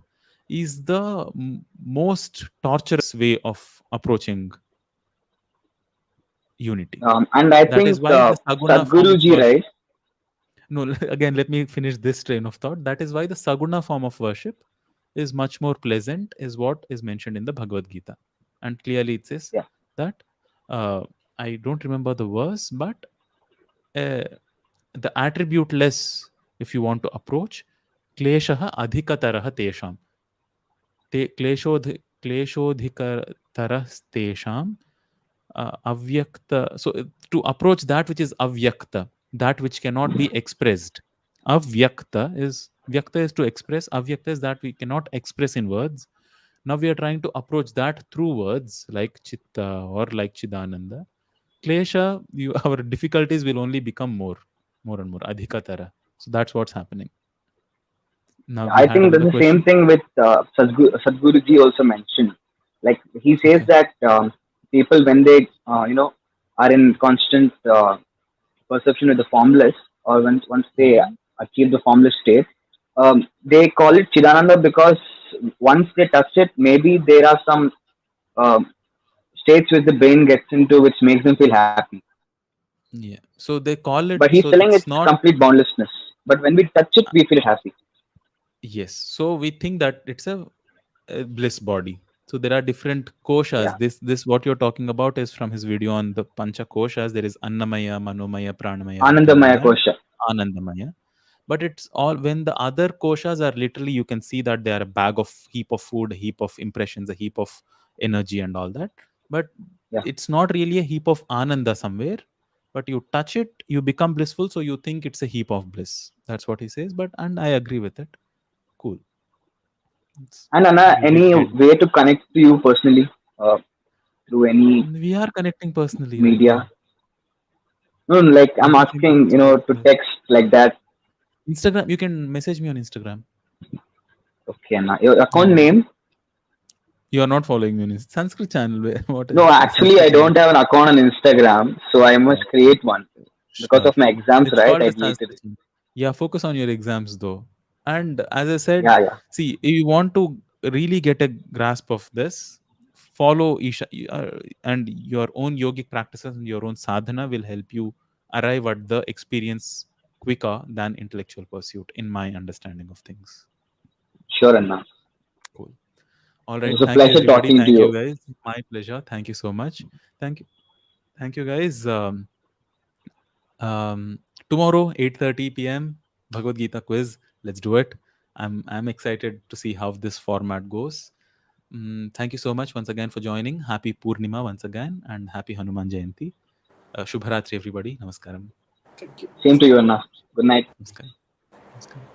is the most torturous way of approaching unity. And I That is think why the Saguna form of Sadhguruji, worship. right? No, again, let me finish this train of thought. That is why the Saguna form of worship is much more pleasant, is what is mentioned in the Bhagavad Gita. And clearly it says Yeah. that, I don't remember the verse, but uh, the attribute-less, if you want to approach, kleshaha adhikataraha tesham. Te kleshodhikatarastesham avyakta. So to approach that which is avyakta, that which cannot be expressed. Vyakta is to express, avyakta is that we cannot express in words. Now we are trying to approach that through words like chitta or like chidananda. Klesha, our difficulties will only become more and more. Adhikatara. So that's what's happening. Now I you had think that's another the same question. thing with Sadhguruji also mentioned. Like he says Okay. that people when they are in constant perception with the formless, or once they Mhm. achieve the formless state, they call it Chidananda because once they touch it, maybe there are some um, states which the brain gets into which makes them feel happy. Yeah. So they call But it. he's So telling it's it's not. complete boundlessness. But when we touch it, we feel happy. Yes. So we think that it's a bliss body. So there are different koshas. Yeah. This what you're talking about is from his video on the Pancha Koshas. There is Annamaya, Manomaya, Pranamaya, Anandamaya Virgamaya, and kosha. Anandamaya. But it's all when the other koshas are literally, you can see that they are a bag of heap of food, a heap of impressions, a heap of energy and all that. But Yeah. it's not really a heap of ananda somewhere. But you touch it, you become blissful, so you think it's a heap of bliss. That's what he says. But and I agree with it. Cool. And Anna, We did any get. way to connect to you personally through any We are connecting personally right media? now. No, like I'm Everything asking, is to personal. text like that. Instagram, you can message me on Instagram. Okay, Anna. Your account Yeah. name? You are not following me on Sanskrit channel. What No, else? actually, Sanskrit I channel. don't have an account on Instagram, so I must Okay. create one because Sure. of my exams, It's right? called I the deleted Sanskrit it. channel. Yeah, focus on your exams though. And as I said, Yeah, yeah. see, if you want to really get a grasp of this, follow Isha, and your own yogic practices and your own sadhana will help you arrive at the experience quicker than intellectual pursuit, in my understanding of things. Sure, Anna. Cool. All It right. was a Thank you, pleasure everybody. talking to Thank you, you. guys. My pleasure. Thank you so much. Thank you. Thank you, guys. Tomorrow, 8:30 p.m. Bhagavad Gita quiz. Let's do it. I'm excited to see how this format goes. Thank you so much once again for joining. Happy Purnima once again, and happy Hanuman Jayanti. Shubharatri, everybody. Namaskaram. Thank you. Same to you, Anna. Good night. Namaskaram. Namaskaram.